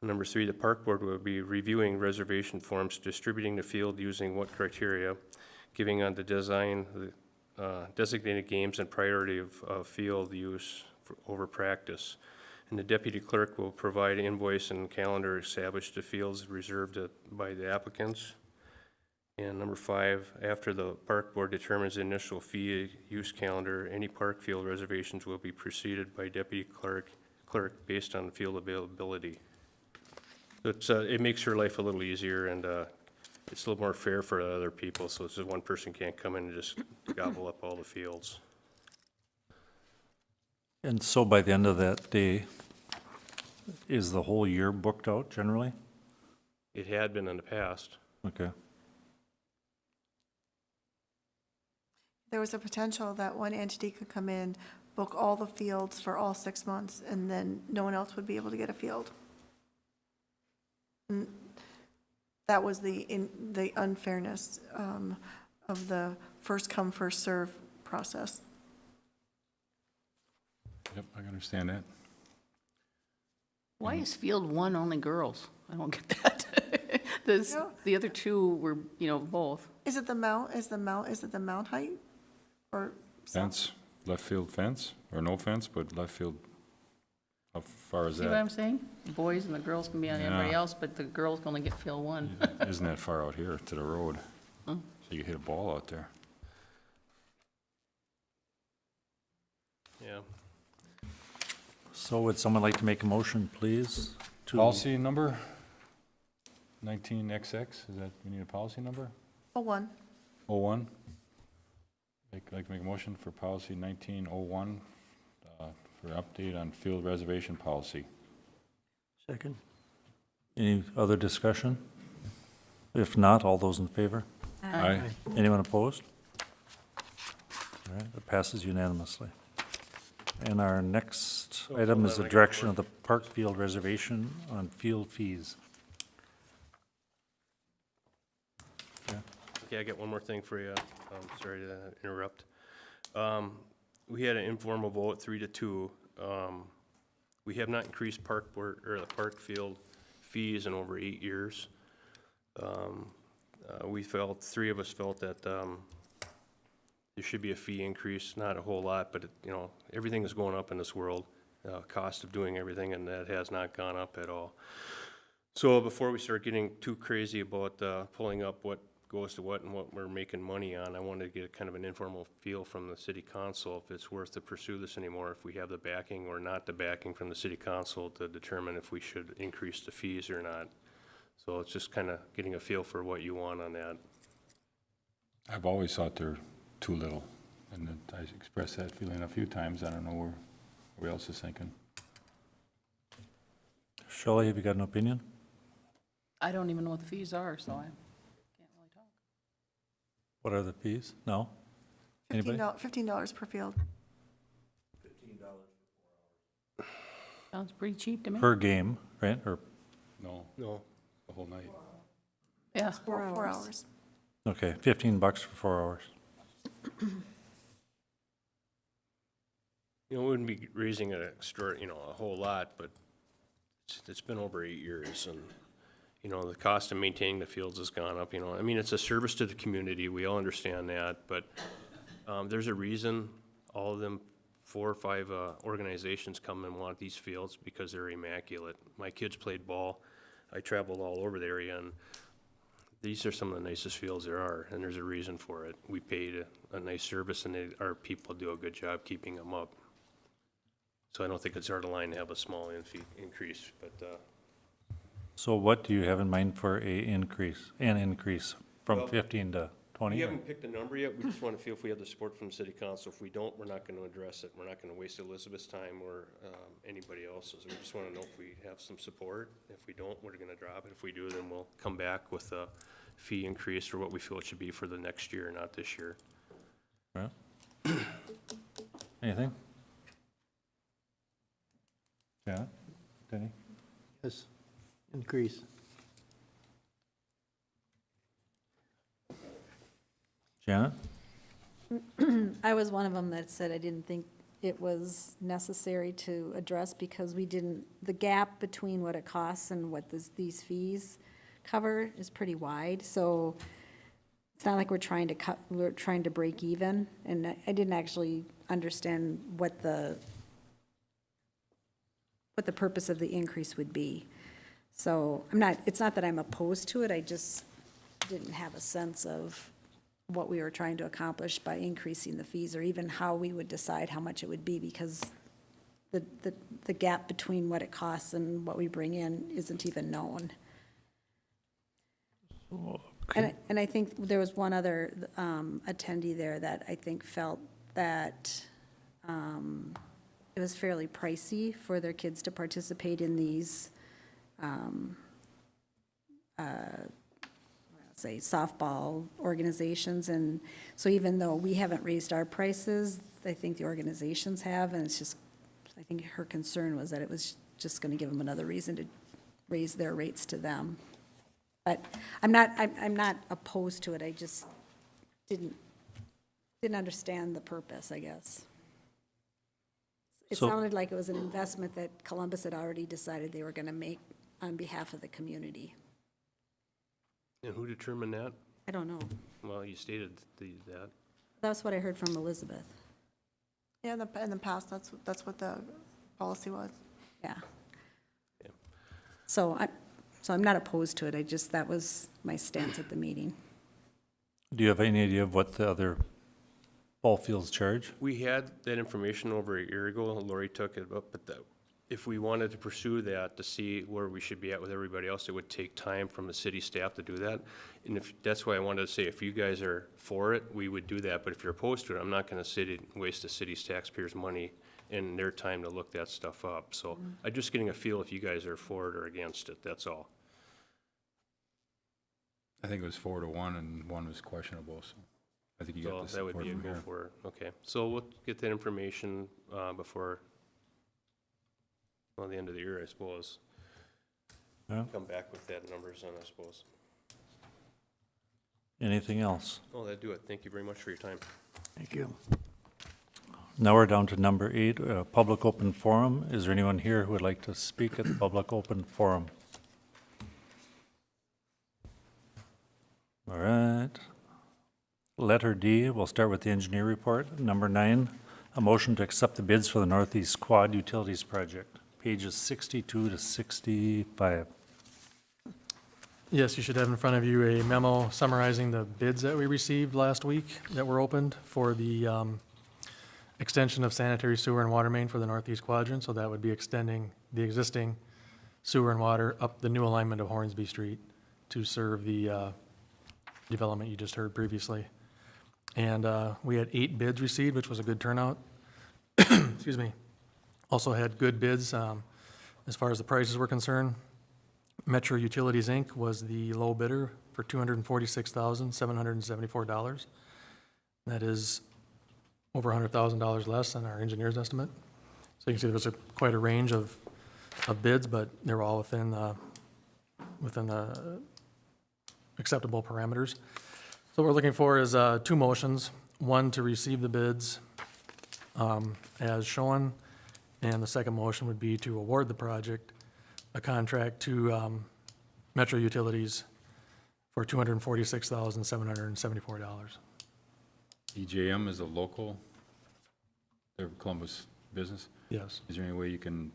Number 3, the park board will be reviewing reservation forms, distributing the field using what criteria, giving on the design, designated games and priority of field use over practice. And the deputy clerk will provide invoice and calendar established to fields reserved by the applicants. And number 5, after the park board determines the initial fee use calendar, any park field reservations will be preceded by deputy clerk based on field availability. So it makes your life a little easier, and it's a little more fair for other people, so it's just one person can't come in and just gobble up all the fields. And so by the end of that day, is the whole year booked out generally? It had been in the past. Okay. There was a potential that one entity could come in, book all the fields for all 6 months, and then no one else would be able to get a field. And that was the unfairness of the first come, first serve process. Yep, I can understand that. Why is field 1 only girls? I don't get that. The other 2 were, both. Is it the mount height? Or Fence, left field fence, or no fence, but left field, how far is See what that? I'm saying? The boys and the girls can be on everybody Yeah. else, but the girls can only get field 1. Isn't that far out here to the road? Hmm. So you hit a ball out there. Yeah. So would someone like to make a motion, please? to- Policy number 19XX, is that, we need a policy number? 01. 01? Like to make a motion for policy 1901, for update on field reservation policy. Second. Any other discussion? If not, all those in favor? Aye. Anyone opposed? All right, it passes unanimously. And our next item is the direction of the park field reservation on field fees. Okay, I got one more thing for you. Sorry to interrupt. We had an informal vote, 3-2. We have not increased park board, or the park field fees in over 8 years. We felt, 3 of us felt that, there should be a fee increase, not a whole lot, but, everything is going up in this world, cost of doing everything, and that has not gone up at all. So before we start getting too crazy about, pulling up what goes to what and what we're making money on, I wanted to get kind of an informal feel from the city council if it's worth to pursue this anymore, if we have the backing or not the backing from the city council to determine if we should increase the fees or not. So it's just kind of getting a feel for what you want on that. I've always thought they're too little, and I expressed that feeling a few times. I don't know where else is thinking. Shelley, have you got an opinion? I don't even know what the fees are, so I can't really talk. What are the fees? No? Anybody? $15 per field. Sounds pretty cheap to me. Per game, right? Or, No, No. the whole night. Yeah. 4 hours. okay, $15 for 4 hours. We wouldn't be raising it extra, a whole lot, but it's been over 8 years, and, the cost of maintaining the fields has gone up, I mean, it's a service to the community, we all understand that, but, there's a reason all of them 4 or 5 organizations come and want these fields, because they're immaculate. My kids played ball, I traveled all over the area, and these are some of the nicest fields there are, and there's a reason for it. We paid a nice service, and our people do a good job keeping them up. So I don't think it's out of line to have a small increase, but, So what do you have in mind for an increase from Well- 15 to 20? We haven't picked a number yet, we just want to feel if we have the support from the city council. If we don't, we're not going to address it. We're not going to waste Elizabeth's time or anybody else's. We just want to know if we have some support. If we don't, we're going to drop it. If we do, then we'll come back with a fee increase for what we feel it should be for the next year, not this year. Yeah. Anything? Yeah, Denny? Yes, increase. Janet? I was one of them that said I didn't think it was necessary to address because we didn't, the gap between what it costs and what these fees cover is pretty wide, so it's not like we're trying to break even, and I didn't actually understand what the purpose of the increase would be. So it's not that I'm opposed to it, I just didn't have a sense of what we were trying to accomplish by increasing the fees, or even how we would decide how much it would be, because the gap between what it costs and what we bring in isn't even known. And I think there was one other attendee there that I think felt that it was fairly pricey for their kids to participate in these, say, softball organizations. And so even though we haven't raised our prices, I think the organizations have, and it's just, I think her concern was that it was just going to give them another reason to raise their rates to them. But I'm not opposed to it, I just didn't understand the purpose, I guess. It So- sounded like it was an investment that Columbus had already decided they were going to make on behalf of the community. And who determined that? I don't know. Well, you stated that. That's what I heard from Elizabeth. Yeah, in the past, that's what the policy was. Yeah. Yeah. So I'm not opposed to it, that was my stance at the meeting. Do you have any idea of what the other ball fields charge? We had that information over a year ago, Lori took it up, but if we wanted to pursue that to see where we should be at with everybody else, it would take time from the city staff to do that. And that's why I wanted to say, if you guys are for it, we would do that, but if you're opposed to it, I'm not gonna waste the city's taxpayers' money and their time to look that stuff up. So I'm just getting a feel if you guys are for it or against it, that's all. I think it was 4-1 and one was questionable, so I think you So got the that would support be a from go here. for it. Okay, so we'll get that information before, well, the end of the year, I suppose. Yeah. Come back with that numbers on, I suppose. Anything else? Oh, that'd do it. Thank you very much for your time. Thank you. Now we're down to number 8, public open forum. Is there anyone here who would like to speak at the public open forum? All right. Letter D, we'll start with the engineer report. Number 9, a motion to accept the bids for the Northeast Quad Utilities Project, pages 62 to 65. Yes, you should have in front of you a memo summarizing the bids that we received last week that were opened for the extension of sanitary sewer and water main for the Northeast Quadrant. So that would be extending the existing sewer and water up the new alignment of Hornsby Street to serve the development you just heard previously. And we had 8 bids received, which was a good turnout. Excuse me. Also had good bids as far as the prices were concerned. Metro Utilities, Inc. was the low bidder for $246,774. That is over $100,000 less than our engineer's estimate. So you can see there was quite a range of bids, but they were all within the acceptable parameters. So what we're looking for is 2 motions. One, to receive the bids as shown, and the second motion would be to award the project a contract to Metro Utilities for $246,774. EJM is a local, they're Columbus business. Yes. Is there any way you can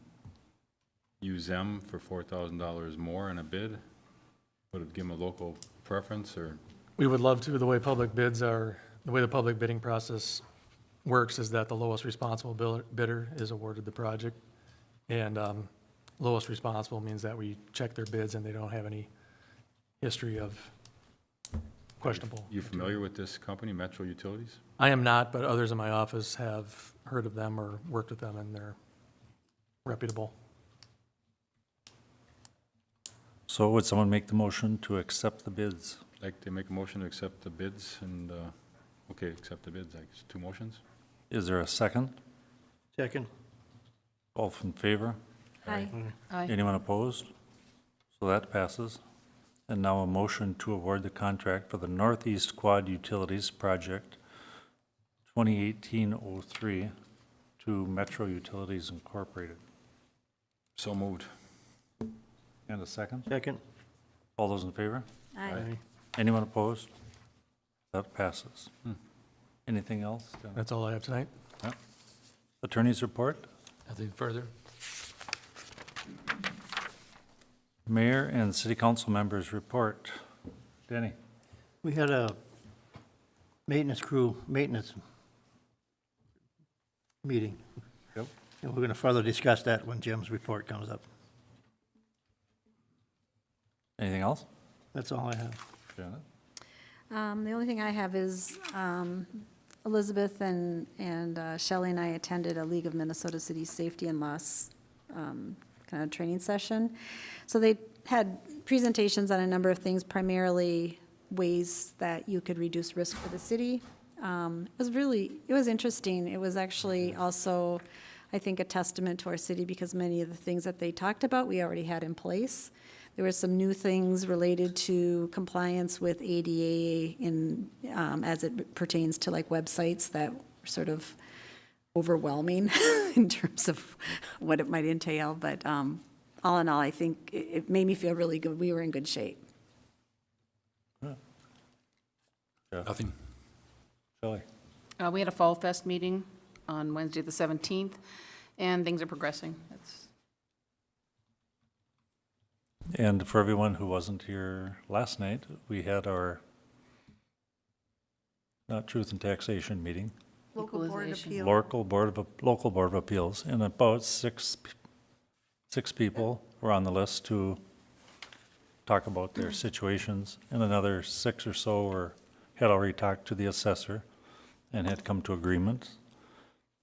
use them for $4,000 more in a bid? Would it give them a local preference, or? We would love to. The way public bids are, the way the public bidding process works is that the lowest responsible bidder is awarded the project. And lowest responsible means that we check their bids and they don't have any history of questionable. You familiar with this company, Metro Utilities? I am not, but others in my office have heard of them or worked with them, and they're reputable. So would someone make the motion to accept the bids? Like to make a motion to accept the bids and, okay, accept the bids, I guess, 2 motions? Is there a second? Second. All in favor? Aye. Aye. Anyone opposed? So that passes. And now a motion to award the contract for the Northeast Quad Utilities Project 2018-03 to Metro Utilities Incorporated. So moved. And a second? Second. All those in favor? Aye. Anyone opposed? That passes. Anything else? That's all I have tonight. Attorney's report? Nothing further? Mayor and city council members report. Denny? We had a maintenance meeting. Yep. And we're going to further discuss that when Jim's report comes up. Anything else? That's all I have. Janet? The only thing I have is Elizabeth and Shelley and I attended a League of Minnesota City Safety and Loss kind of training session. So they had presentations on a number of things, primarily ways that you could reduce risk for the city. It was interesting. It was actually also, I think, a testament to our city because many of the things that they talked about, we already had in place. There were some new things related to compliance with ADA as it pertains to like websites that were sort of overwhelming in terms of what it might entail. But all in all, I think it made me feel really good. We were in good shape. Nothing. Shelley? We had a Fall Fest meeting on Wednesday, the 17th, and things are progressing. And for everyone who wasn't here last night, we had our Truth and Taxation meeting, Local Board of Equalization. Appeal. local board of appeals, and about six people were on the list to talk about their situations, and another 6 or so had already talked to the assessor and had come to agreement.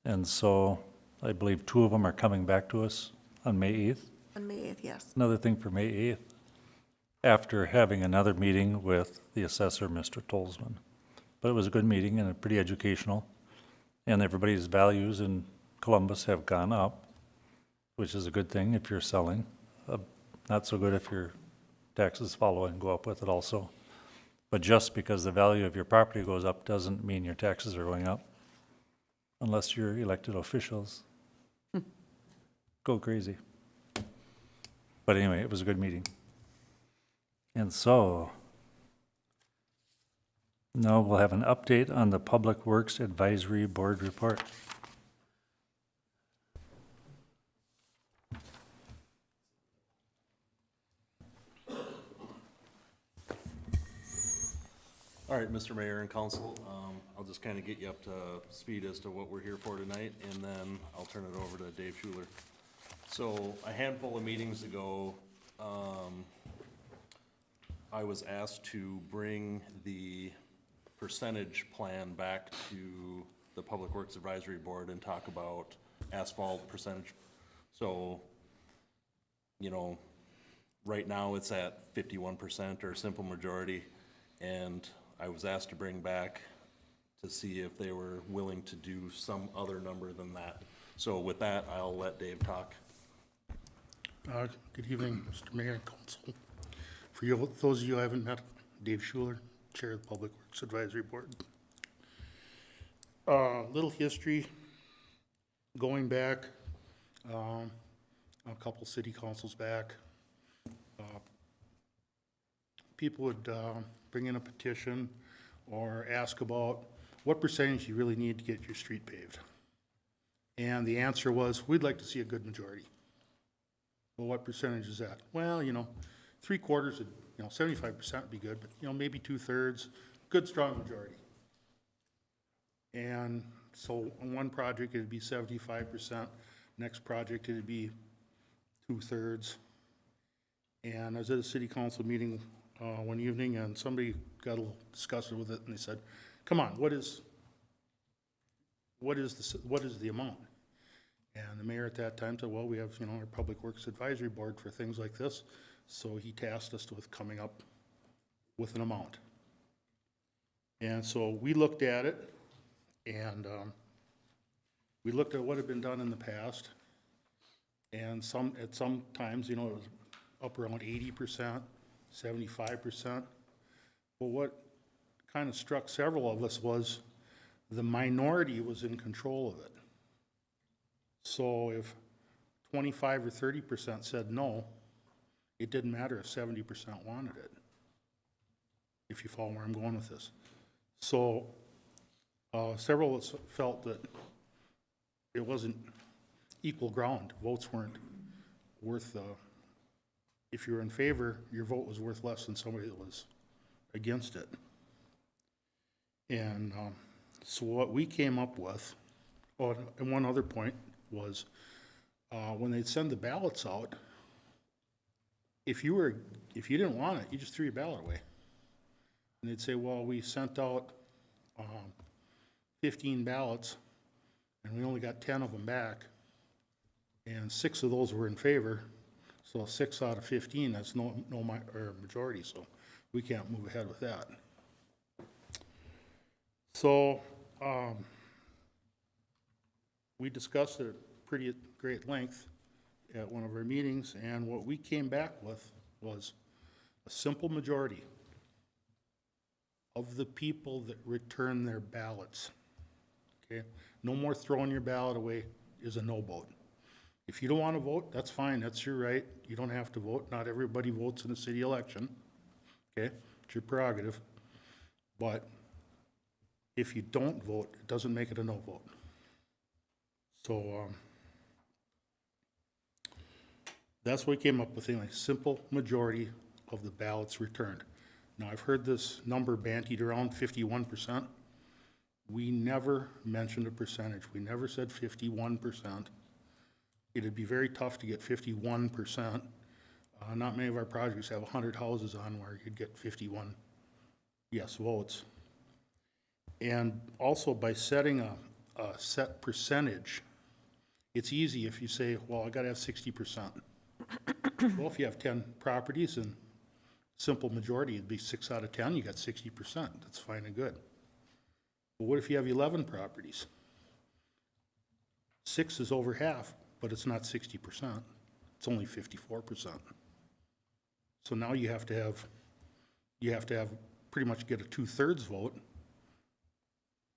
And so I believe 2 of them are coming back to us on May 8th. On May 8th, yes. Another thing for May 8th, after having another meeting with the assessor, Mr. Tolzman. But it was a good meeting and pretty educational, and everybody's values in Columbus have gone up, which is a good thing if you're selling. Not so good if your taxes follow and go up with it also. But just because the value of your property goes up doesn't mean your taxes are going up, unless you're elected officials. Go crazy. But anyway, it was a good meeting. And so, now we'll have an update on the Public Works Advisory Board report. All right, Mr. Mayor and Council, I'll just kind of get you up to speed as to what we're here for tonight, and then I'll turn it over to Dave Schuler. So a handful of meetings ago, I was asked to bring the percentage plan back to the Public Works Advisory Board and talk about asphalt percentage. So, right now it's at 51% or simple majority, and I was asked to bring back to see if they were willing to do some other number than that. So with that, I'll let Dave talk. Good evening, Mr. Mayor and Council. For you, those of you who haven't met, Dave Schuler, Chair of the Public Works Advisory Board. Little history, going back a couple city councils back, people would bring in a petition or ask about what percentage you really need to get your street paved. And the answer was, we'd like to see a good majority. Well, what percentage is that? Well, 3/4, 75% would be good, but, maybe 2/3, good, strong majority. And so on one project, it'd be 75%, next project, it'd be 2/3. And I was at a city council meeting one evening, and somebody got a little disgusted with it, and they said, come on, what is the amount? And the mayor at that time said, well, we have, our Public Works Advisory Board for things like this, so he tasked us with coming up with an amount. And so we looked at it, and we looked at what had been done in the past, and at some times, it was up around 80%, 75%. But what kind of struck several of us was the minority was in control of it. So if 25 or 30% said no, it didn't matter if 70% wanted it, if you follow where I'm going with this. So several of us felt that it wasn't equal ground. Votes weren't worth, if you were in favor, your vote was worth less than somebody that was against it. And so what we came up with, oh, and one other point was, when they'd send the ballots out, if you didn't want it, you just threw your ballot away. And they'd say, well, we sent out 15 ballots, and we only got 10 of them back, and 6 of those were in favor, so 6 out of 15, that's no majority, so we can't move ahead with that. So we discussed it at pretty great length at one of our meetings, and what we came back with was a simple majority of the people that return their ballots. Okay? No more throwing your ballot away is a no vote. If you don't want to vote, that's fine, that's your right. You don't have to vote. Not everybody votes in a city election. Okay? It's your prerogative. But if you don't vote, it doesn't make it a no vote. So that's what we came up with, anyway, simple majority of the ballots returned. Now, I've heard this number bandied around, 51%. We never mentioned a percentage. We never said 51%. It'd be very tough to get 51%. Not many of our projects have 100 houses on where you'd get 51 yes votes. And also by setting a set percentage, it's easy if you say, well, I gotta have 60%. Well, if you have 10 properties and simple majority, it'd be 6 out of 10, you got 60%. That's fine and good. But what if you have 11 properties? 6 is over half, but it's not 60%. It's only 54%. So now you have to have pretty much get a 2/3 vote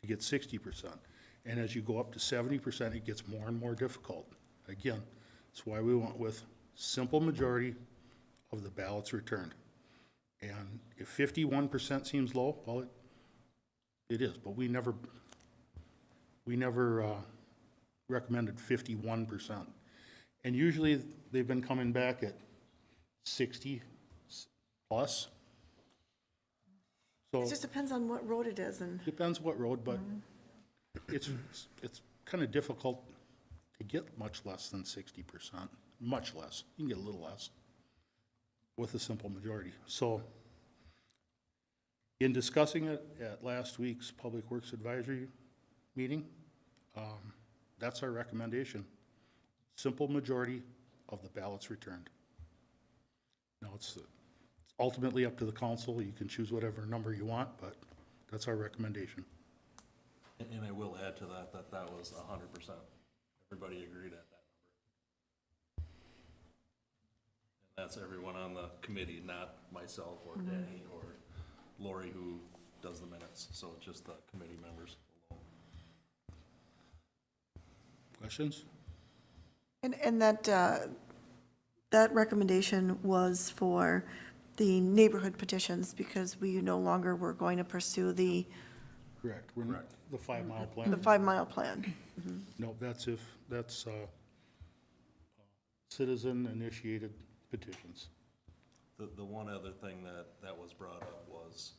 to get 60%. And as you go up to 70%, it gets more and more difficult. Again, that's why we went with simple majority of the ballots returned. And if 51% seems low, well, it is, but we never recommended 51%. And usually they've been coming back at 60 plus. So It just depends on what road it is, and depends what road, but it's kind of difficult to get much less than 60%, much less. You can get a little less with a simple majority. So in discussing it at last week's Public Works Advisory meeting, that's our recommendation. Simple majority of the ballots returned. Now, it's ultimately up to the council. You can choose whatever number you want, but that's our recommendation. And I will add to that was 100%. Everybody agreed at that number. And that's everyone on the committee, not myself or Danny or Lori who does the minutes. So it's just the committee members alone. Questions? And that recommendation was for the neighborhood petitions, because we no longer were going to pursue the Correct. We're not, the 5 mile plan. 5-mile plan. No, that's citizen-initiated petitions. The one other thing that was brought up was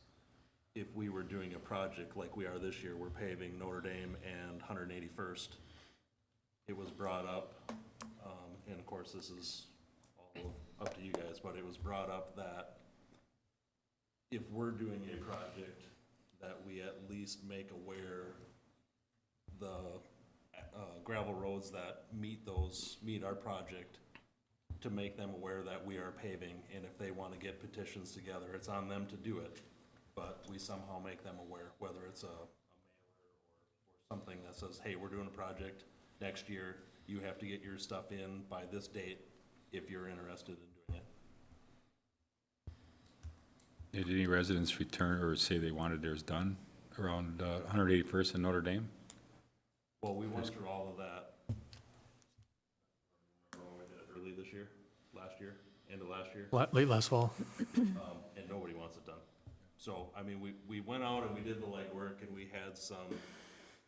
if we were doing a project like we are this year, we're paving Notre Dame and 181st. It was brought up, and of course this is all up to you guys, but it was brought up that if we're doing a project, that we at least make aware the gravel roads that meet our project, to make them aware that we are paving, and if they want to get petitions together, it's on them to do it. But we somehow make them aware, whether it's a mailer or something that says, hey, we're doing a project next year, you have to get your stuff in by this date if you're interested in doing it. Did any residents return or say they wanted theirs done around 181st and Notre Dame? Well, we went through all of that. Remember when we did it early this year, last year, end of last year? Late last fall. And nobody wants it done. So, I mean, we went out and we did the legwork, and we had some,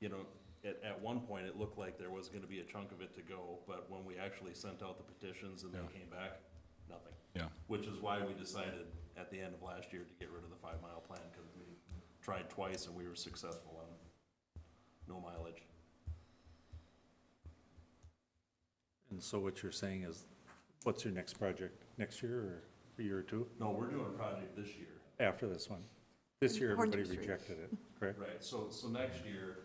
you know, at one point, it looked like there was gonna be a chunk of it to go, but when we actually sent out the petitions and they came back, nothing. Yeah. Which is why we decided at the end of last year to get rid of the 5 mile plan, because we tried twice and we were successful on no mileage. And so what you're saying is, what's your next project? Next year or a year or two No, we're doing a project this year. after this one? This year, Hornsby everybody Street. rejected it, correct? Right, so next year,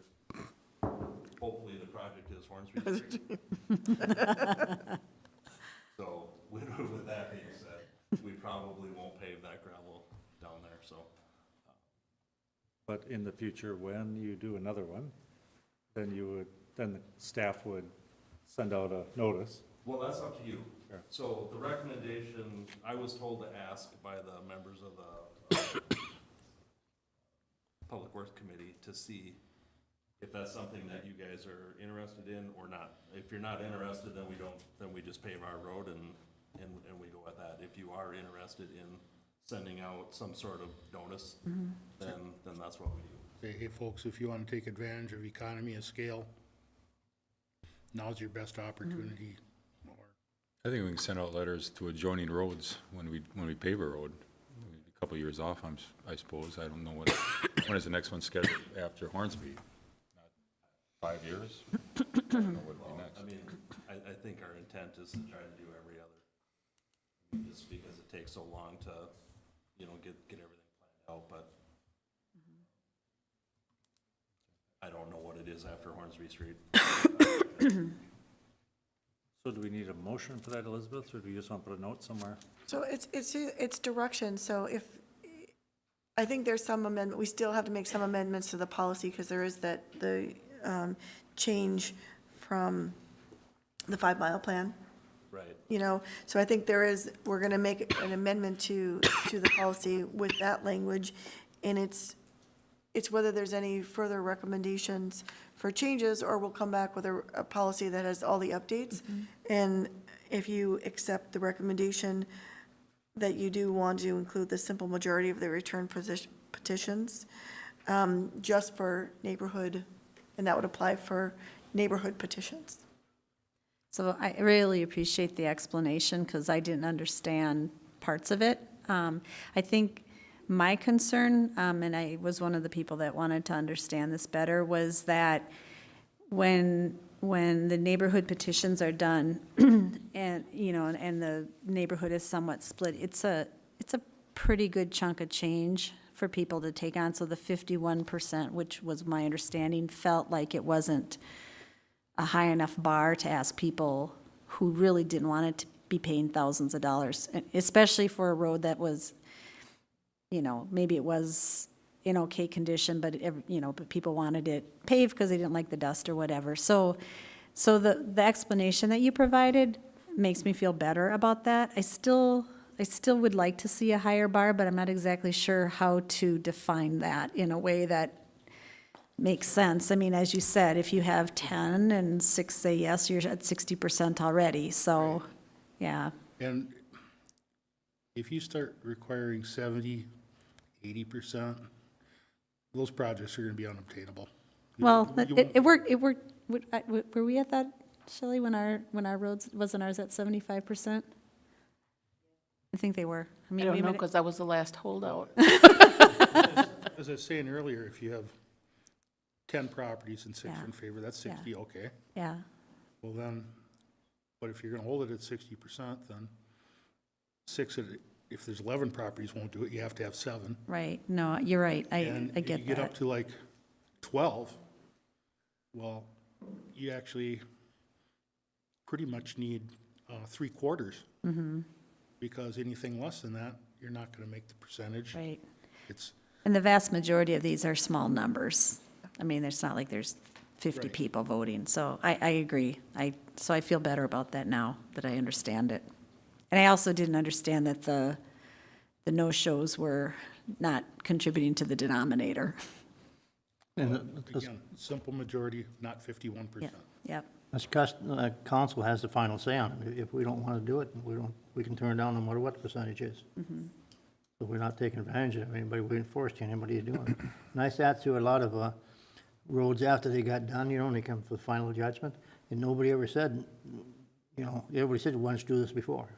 hopefully the project is Hornsby Street. So, with that being said, we probably won't pave that gravel down there, so. But in the future, when you do another one, then the staff would send out a notice. Well, that's up to you. Sure. So the recommendation, I was told to ask by the members of the Public Works Committee to see if that's something that you guys are interested in or not. If you're not interested, then we just pave our road and we go with that. If you are interested in sending out some sort of notice, then that's what we do. Say, hey, folks, if you want to take advantage of economy of scale, now's your best opportunity. Or I think we can send out letters to adjoining roads when we pave a road. A couple years off, I suppose. I don't know when is the next one scheduled after Hornsby? 5 years? I don't know what would be next. I mean, I think our intent is to try to do every other, just because it takes so long to, you know, get everything planned out, but I don't know what it is after Hornsby Street. So do we need a motion for that, Elizabeth, or do you just want to put a note somewhere? So it's direction, so if, I think there's some amendment, we still have to make some amendments to the policy, because there is the change from the 5 mile plan, Right. you know? So I think we're gonna make an amendment to the policy with that language, and it's whether there's any further recommendations for changes, or we'll come back with a policy that has all the updates. And if you accept the recommendation that you do want to include the simple majority of the return petitions, just for neighborhood, and that would apply for neighborhood petitions. So I really appreciate the explanation, because I didn't understand parts of it. I think my concern, and I was one of the people that wanted to understand this better, was that when the neighborhood petitions are done, and, you know, and the neighborhood is somewhat split, it's a pretty good chunk of change for people to take on. So the 51%, which was my understanding, felt like it wasn't a high enough bar to ask people who really didn't want it to be paying thousands of dollars, especially for a road that was, you know, maybe it was in okay condition, but, but people wanted it paved because they didn't like the dust or whatever. So the explanation that you provided makes me feel better about that. I still would like to see a higher bar, but I'm not exactly sure how to define that in a way that makes sense. I mean, as you said, if you have 10 and 6 say yes, you're at 60% already, so, yeah. And if you start requiring 70, 80%, those projects are gonna be unobtainable. Well, You- it worked, were we at that, Shelley, when our roads, wasn't ours at 75%? I think they were. I mean, don't we know, might- because I was the last holdout. As I was saying earlier, if you have 10 properties and 6 Yeah. in favor, that's 60, okay. Yeah, Well then, but if you're gonna hold it at 60%, then 6 at if there's 11 properties won't do it, you have to have 7. Right, no, you're right, And I if get you get up that. to like 12, well, you actually pretty much need 3/4. Because anything less than that, you're not gonna make the percentage. Right, It's, and the vast majority of these are small numbers. I mean, it's not like there's 50 Right. people voting, so I agree. So I feel better about that now that I understand it. And I also didn't understand that the no-shows were not contributing to the denominator. again, simple majority, not 51%. Yep, Council has the final say on it. If we don't want to do it, we can turn it down no matter what the percentage is. So we're not taking advantage of anybody, we didn't force anybody to do it. And I sat through a lot of roads after they got done, and they come for the final judgment, and nobody ever said, everybody said, why don't you do this before?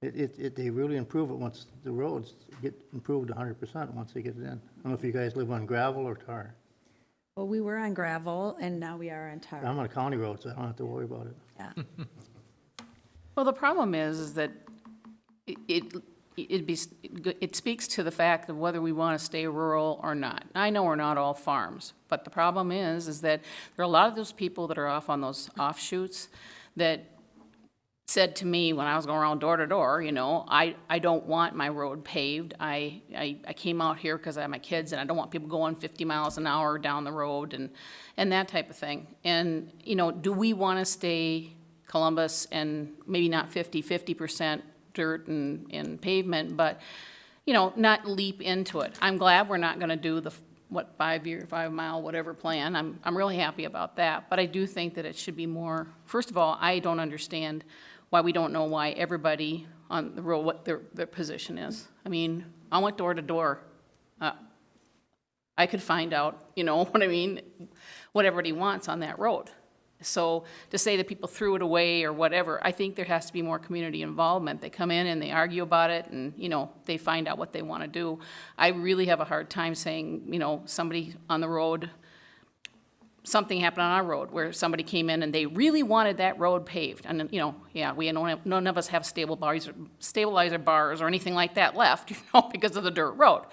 They really improve it once the roads get improved 100% once they get it in. I don't know if you guys live on gravel or tar. well, we were on gravel, and now we are on tar. I'm on a county road, so I don't have to worry about it. Yeah. Well, the problem is that it speaks to the fact of whether we want to stay rural or not. I know we're not all farms, but the problem is that there are a lot of those people that are off on those offshoots that said to me when I was going around door to door, I don't want my road paved. I came out here because I have my kids and I don't want people going 50 miles an hour down the road and that type of thing. And, do we want to stay Columbus and maybe not 50% dirt and pavement, but, not leap into it. I'm glad we're not going to do the 5 mile, whatever plan. I'm really happy about that. But I do think that it should be more, first of all, I don't understand why we don't know why everybody on the road, what their position is. I mean, I went door to door. I could find out, what I mean, what everybody wants on that road. So to say that people threw it away or whatever, I think there has to be more community involvement. They come in and they argue about it and, they find out what they want to do. I really have a hard time saying, somebody on the road, something happened on our road where somebody came in and they really wanted that road paved. And, none of us have stabilizer bars or anything like that left, because of the dirt road.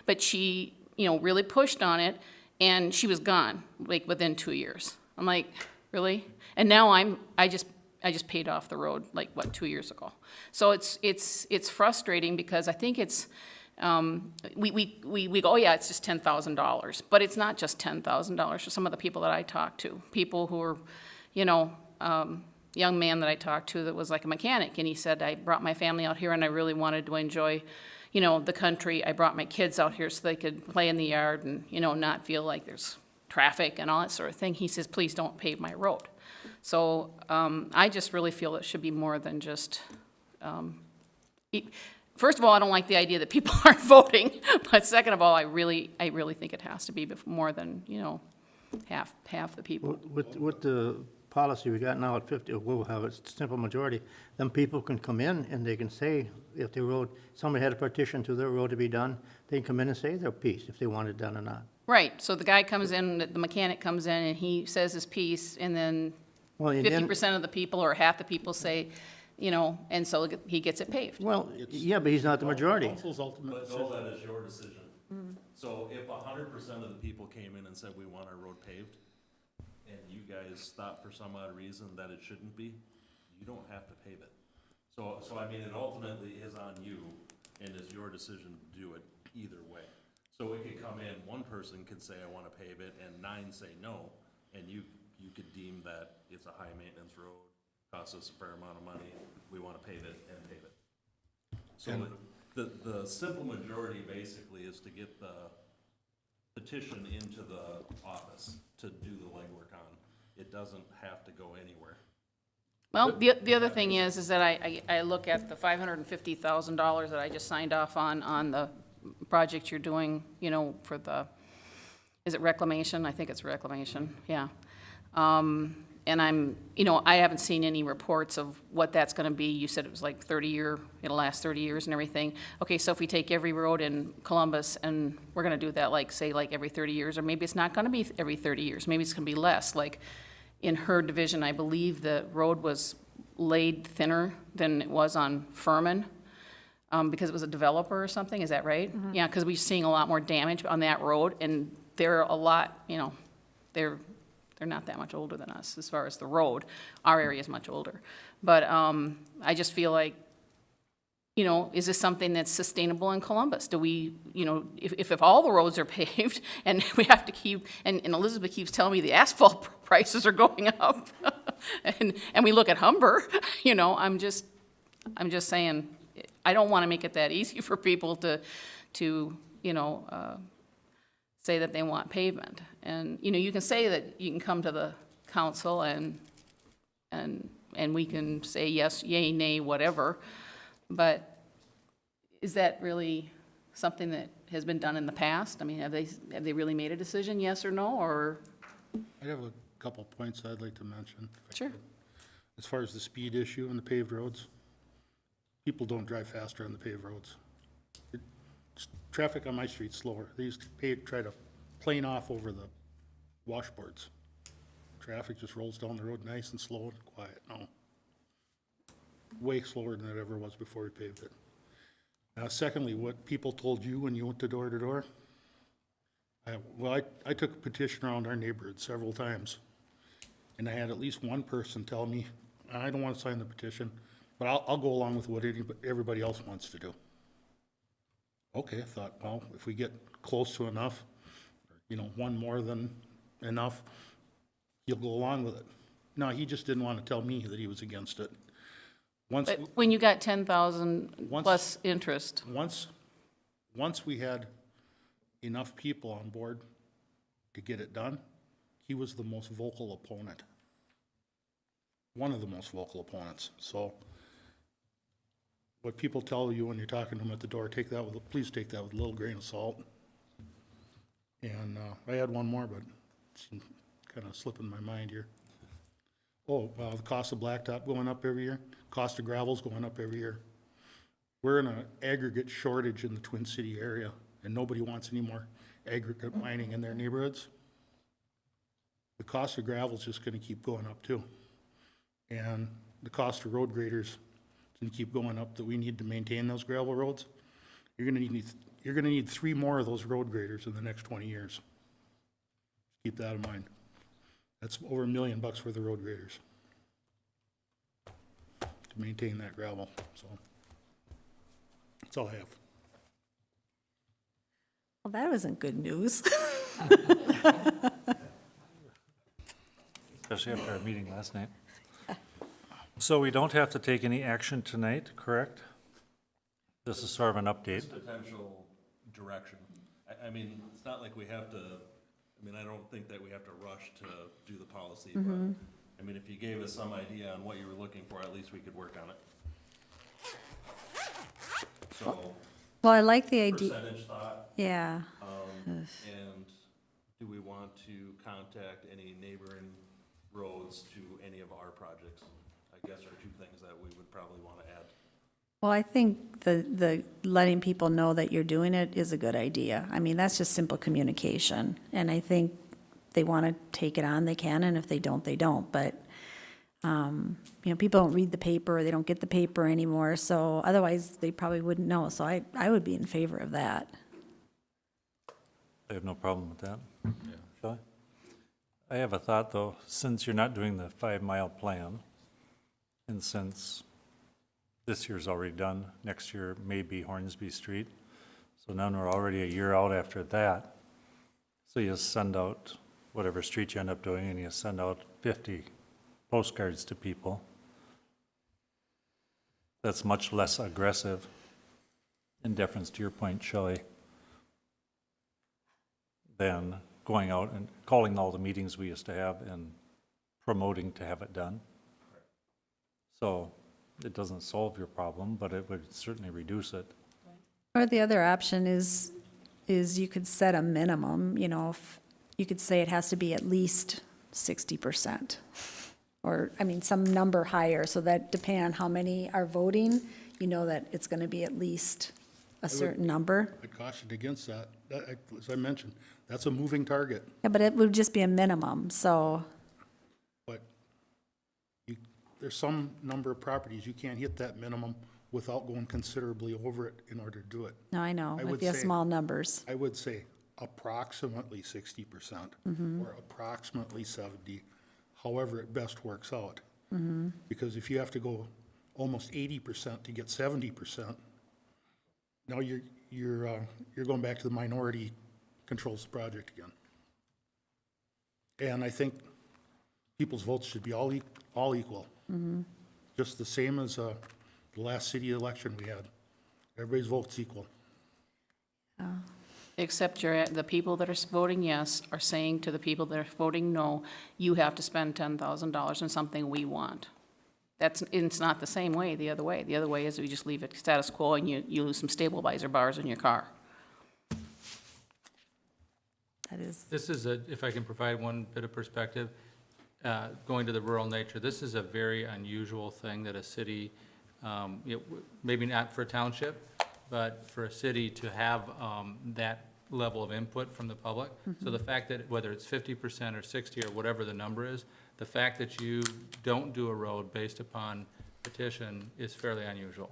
But she, really pushed on it and she was gone, like within 2 years. I'm like, really? And now I just paid off the road, 2 years ago. So it's frustrating because I think it's, we go, oh yeah, it's just $10,000, but it's not just $10,000 for some of the people that I talk to. People who are, young man that I talked to that was like a mechanic, and he said, I brought my family out here and I really wanted to enjoy, the country. I brought my kids out here so they could play in the yard and, not feel like there's traffic and all that sort of thing. He says, please don't pave my road. So I just really feel it should be more than just, first of all, I don't like the idea that people aren't voting, but second of all, I really think it has to be more than, half the people. With the policy we got now at 50, we'll have a simple majority, then people can come in and they can say, if the road, somebody had a petition to their road to be done, they can come in and say their piece, if they want it done or not. Right, so the guy comes in, the mechanic comes in, and he says his piece, and then Well, and then- 50% of the people or half the people say, and so he gets it paved. Well, yeah, but he's not the majority. Council's ultimate But decision. no, that is your decision. So if 100% of the people came in and said, we want our road paved, and you guys thought for some odd reason that it shouldn't be, you don't have to pave it. So I mean, it ultimately is on you, and is your decision to do it either way. So it could come in, one person could say, I wanna pave it, and 9 say no, and you could deem that it's a high-maintenance road, costs us a fair amount of money, we wanna pave it and pave it. So the simple majority basically is to get the petition into the office to do the legwork on. It doesn't have to go anywhere. Well, the other thing is that I look at the $550,000 that I just signed off on the project you're doing, for the, is it reclamation? I think it's reclamation, yeah. And I haven't seen any reports of what that's gonna be. You said it was like it'll last 30 years and everything. Okay, so if we take every road in Columbus and we're gonna do that say every 30 years, or maybe it's not gonna be every 30 years, maybe it's gonna be less. Like in her division, I believe the road was laid thinner than it was on Furman. because it was a developer or something, is that right? Yeah, because we're seeing a lot more damage on that road, and they're a lot, you know, they're not that much older than us as far as the road. Our area is much older. But I just feel like, you know, is this something that's sustainable in Columbus? Do we, you know, if all the roads are paved and we have to keep, and Elizabeth keeps telling me the asphalt prices are going up, and we look at Humber, you know, I'm just saying, I don't want to make it that easy for people to you know, say that they want pavement. And, you know, you can say that you can come to the council and we can say yes, yay, nay, whatever, but is that really something that has been done in the past? I mean, have they really made a decision, yes or no, or? I have a couple points I'd like to mention. if I Sure. could. As far as the speed issue on the paved roads, people don't drive faster on the paved roads. Traffic on my street's slower. They used to try to plane off over the washboards. Traffic just rolls down the road nice and slow and quiet now. Way slower than it ever was before we paved it. Now, secondly, what people told you when you went to door, I took a petition around our neighborhood several times, and I had at least one person tell me, I don't want to sign the petition, but I'll go along with what everybody else wants to do. Okay, I thought, well, if we get close to enough, you know, one more than enough, he'll go along with it. No, he just didn't want to tell me that he was against it. But when you got 10,000 plus interest, Once we had enough people on board to get it done, he was the most vocal opponent. One of the most vocal opponents. So what people tell you when you're talking to them at the door, please take that with a little grain of salt. And I had one more, but it's kind of slipping my mind here. Oh, well, the cost of blacktop going up every year, cost of gravel's going up every year. We're in an aggregate shortage in the Twin City area, and nobody wants any more aggregate mining in their neighborhoods. The cost of gravel's just gonna keep going up too. And the cost of road graders is gonna keep going up, that we need to maintain those gravel roads. You're gonna need 3 more of those road graders in the next 20 years. Keep that in mind. That's over $1 million for the road graders to maintain that gravel, so that's all I have. Well, that wasn't good news. Especially after our meeting last night. So we don't have to take any action tonight, correct? This is sort of an update. Potential direction. I mean, it's not like we have to, I don't think that we have to rush to do the policy, but, I mean, if you gave us some idea on what you were looking for, at least we could work on it. So, Well, I like the idea, percentage thought, yeah. and do we want to contact any neighboring roads to any of our projects? I guess are 2 things that we would probably want to add. Well, I think the letting people know that you're doing it is a good idea. I mean, that's just simple communication. And I think they want to take it on, they can, and if they don't, they don't. But, you know, people don't read the paper, they don't get the paper anymore, so otherwise they probably wouldn't know. So I would be in favor of that. I have no problem with that. Shall I? I have a thought, though, since you're not doing the 5-mile plan, and since this year's already done, next year may be Hornsby Street, so now we're already a year out after that. So you send out whatever street you end up doing, and you send out 50 postcards to people. That's much less aggressive, in deference to your point, Shelley, than going out and calling all the meetings we used to have and promoting to have it done. So it doesn't solve your problem, but it would certainly reduce it. Or the other option is you could set a minimum, you know, if you could say it has to be at least 60%. Or, I mean, some number higher, so that depending on how many are voting, you know that it's gonna be at least a certain number. I cautioned against that. As I mentioned, that's a moving target, Yeah, but it would just be a minimum, so, but there's some number of properties, you can't hit that minimum without going considerably over it in order to do it. No, I know, I if would you have say- small numbers. I would say approximately 60% or approximately 70, however it best works out. Because if you have to go almost 80% to get 70%, now you're going back to the minority controls the project again. And I think people's votes should be all equal. Just the same as the last city election we had. Everybody's vote's equal. Except the people that are voting yes are saying to the people that are voting no, you have to spend $10,000 on something we want. It's not the same way the other way. The other way is we just leave it status quo and you lose some stabilizer bars in your car. That is, This is if I can provide one bit of perspective, going to the rural nature, this is a very unusual thing that a city, maybe not for a township, but for a city to have that level of input from the public. So the fact that whether it's 50% or 60 or whatever the number is, the fact that you don't do a road based upon petition is fairly unusual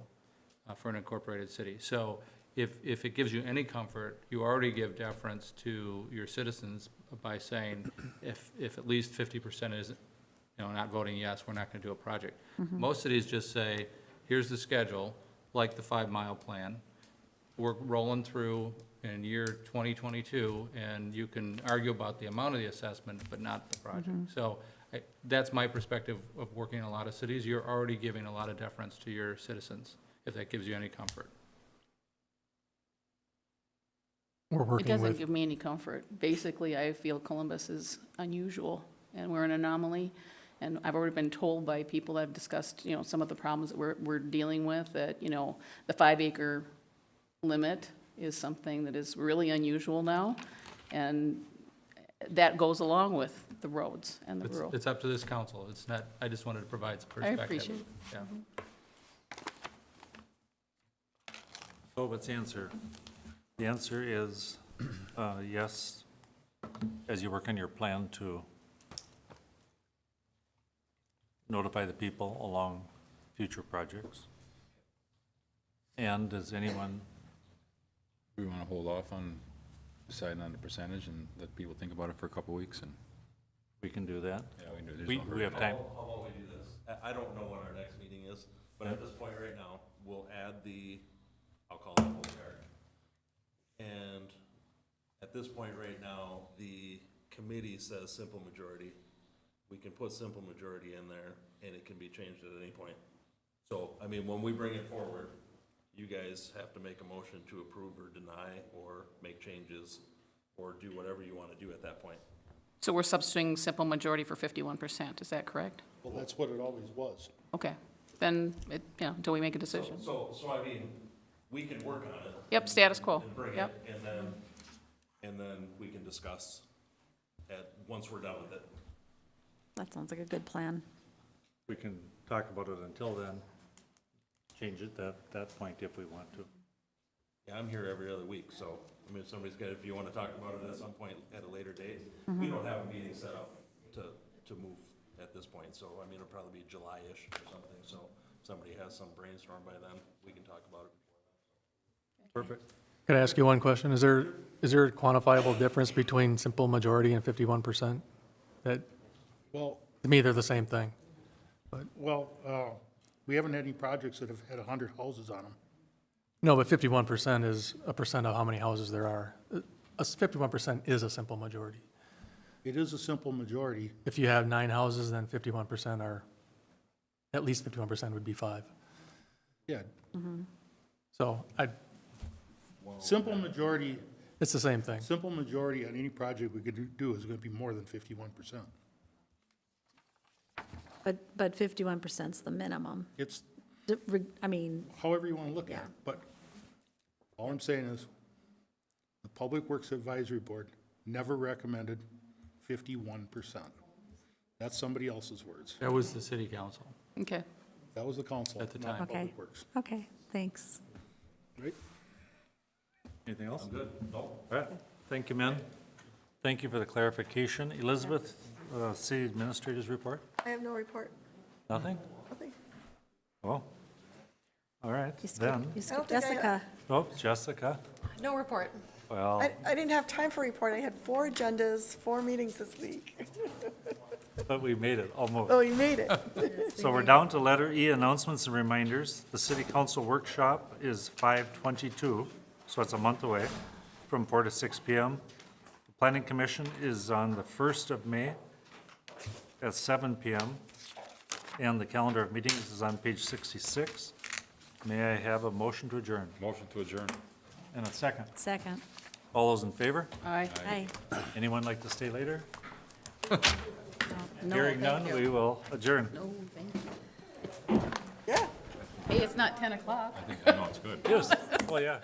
for an incorporated city. So if it gives you any comfort, you already give deference to your citizens by saying, if at least 50% is, not voting yes, we're not gonna do a project. Most cities just say, here's the schedule, like the 5-mile plan. We're rolling through in year 2022, and you can argue about the amount of the assessment, but not the project. So that's my perspective of working in a lot of cities. You're already giving a lot of deference to your citizens, if that gives you any comfort. We're It working doesn't with, give me any comfort. Basically, I feel Columbus is unusual, and we're an anomaly. And I've already been told by people that have discussed, some of the problems that we're dealing with, that, the 5-acre limit is something that is really unusual now, and that goes along with the roads and the rural. It's up to this council. It's not, I just wanted to provide some I perspective. appreciate it. Yeah. So what's the answer? The answer is yes, as you work on your plan to notify the people along future projects. And does anyone, We want to hold off on deciding on the percentage and let people think about it for a couple of weeks and, we can do that? yeah, we can do this. We have time. How about we do this? I don't know when our next meeting is, but at this point right now, we'll add I'll call it a whole card. And at this point right now, the committee says simple majority. We can put simple majority in there, and it can be changed at any point. So, when we bring it forward, you guys have to make a motion to approve or deny, or make changes, or do whatever you want to do at that point. So we're substituting simple majority for 51%, is that correct? Well, that's what it always was. Okay, then, until we make a decision. So we can work on it. Yep, status quo, And bring it, yep. and then we can discuss once we're done with it. that sounds like a good plan. We can talk about it until then, change it at that point if we want to. Yeah, I'm here every other week, so, if you want to talk about it at some point at a later date, we don't have a meeting set up to move at this point, so, it'll probably be July-ish or something, so if somebody has some brainstorm by then, we can talk about it before then. Perfect. could I ask you one question? Is there a quantifiable difference between simple majority and 51%? That, Well, to me, they're the same thing. we haven't had any projects that have had 100 houses on them. No, but 51% is a percent of how many houses there are. 51% is a simple majority. It is a simple majority. If you have 9 houses, then 51% are, at least 51% would be 5. Yeah, So simple majority, it's the same thing. simple majority on any project we could do is going to be more than 51%. But 51% is the minimum. It's I however you want to look at Yeah. it, but all I'm saying is, the Public Works Advisory Board never recommended 51%. That's somebody else's words. That was the city council. Okay. That was the council, At the not time. Okay. Public Works, Okay, thanks. right? Anything else? I'm good? No? All right, thank you, men. Thank you for the clarification. Elizabeth, City Administrator's report? I have no report. Nothing? Nothing. Well, All right, You skip- then, you skip don't think I- Jessica. oh, Jessica, No report. well, I didn't have time for a report. I had 4 agendas, 4 meetings this week. but we made it, almost. Oh, you made it. So we're down to letter E, announcements and reminders. The city council workshop is 5/22, so it's a month away, from 4 to 6 PM. The planning commission is on the 1st of May at 7 PM. And the calendar of meetings is on page 66. May I have a motion to adjourn? Motion to adjourn. And a second. Second. All those in favor? Aye. Aye. Anyone like to stay later? No, Hearing none, thank you. we will adjourn. No, thank you. Yeah. Hey, it's not 10 o'clock. I think, I know, it's good. Yes, oh yeah.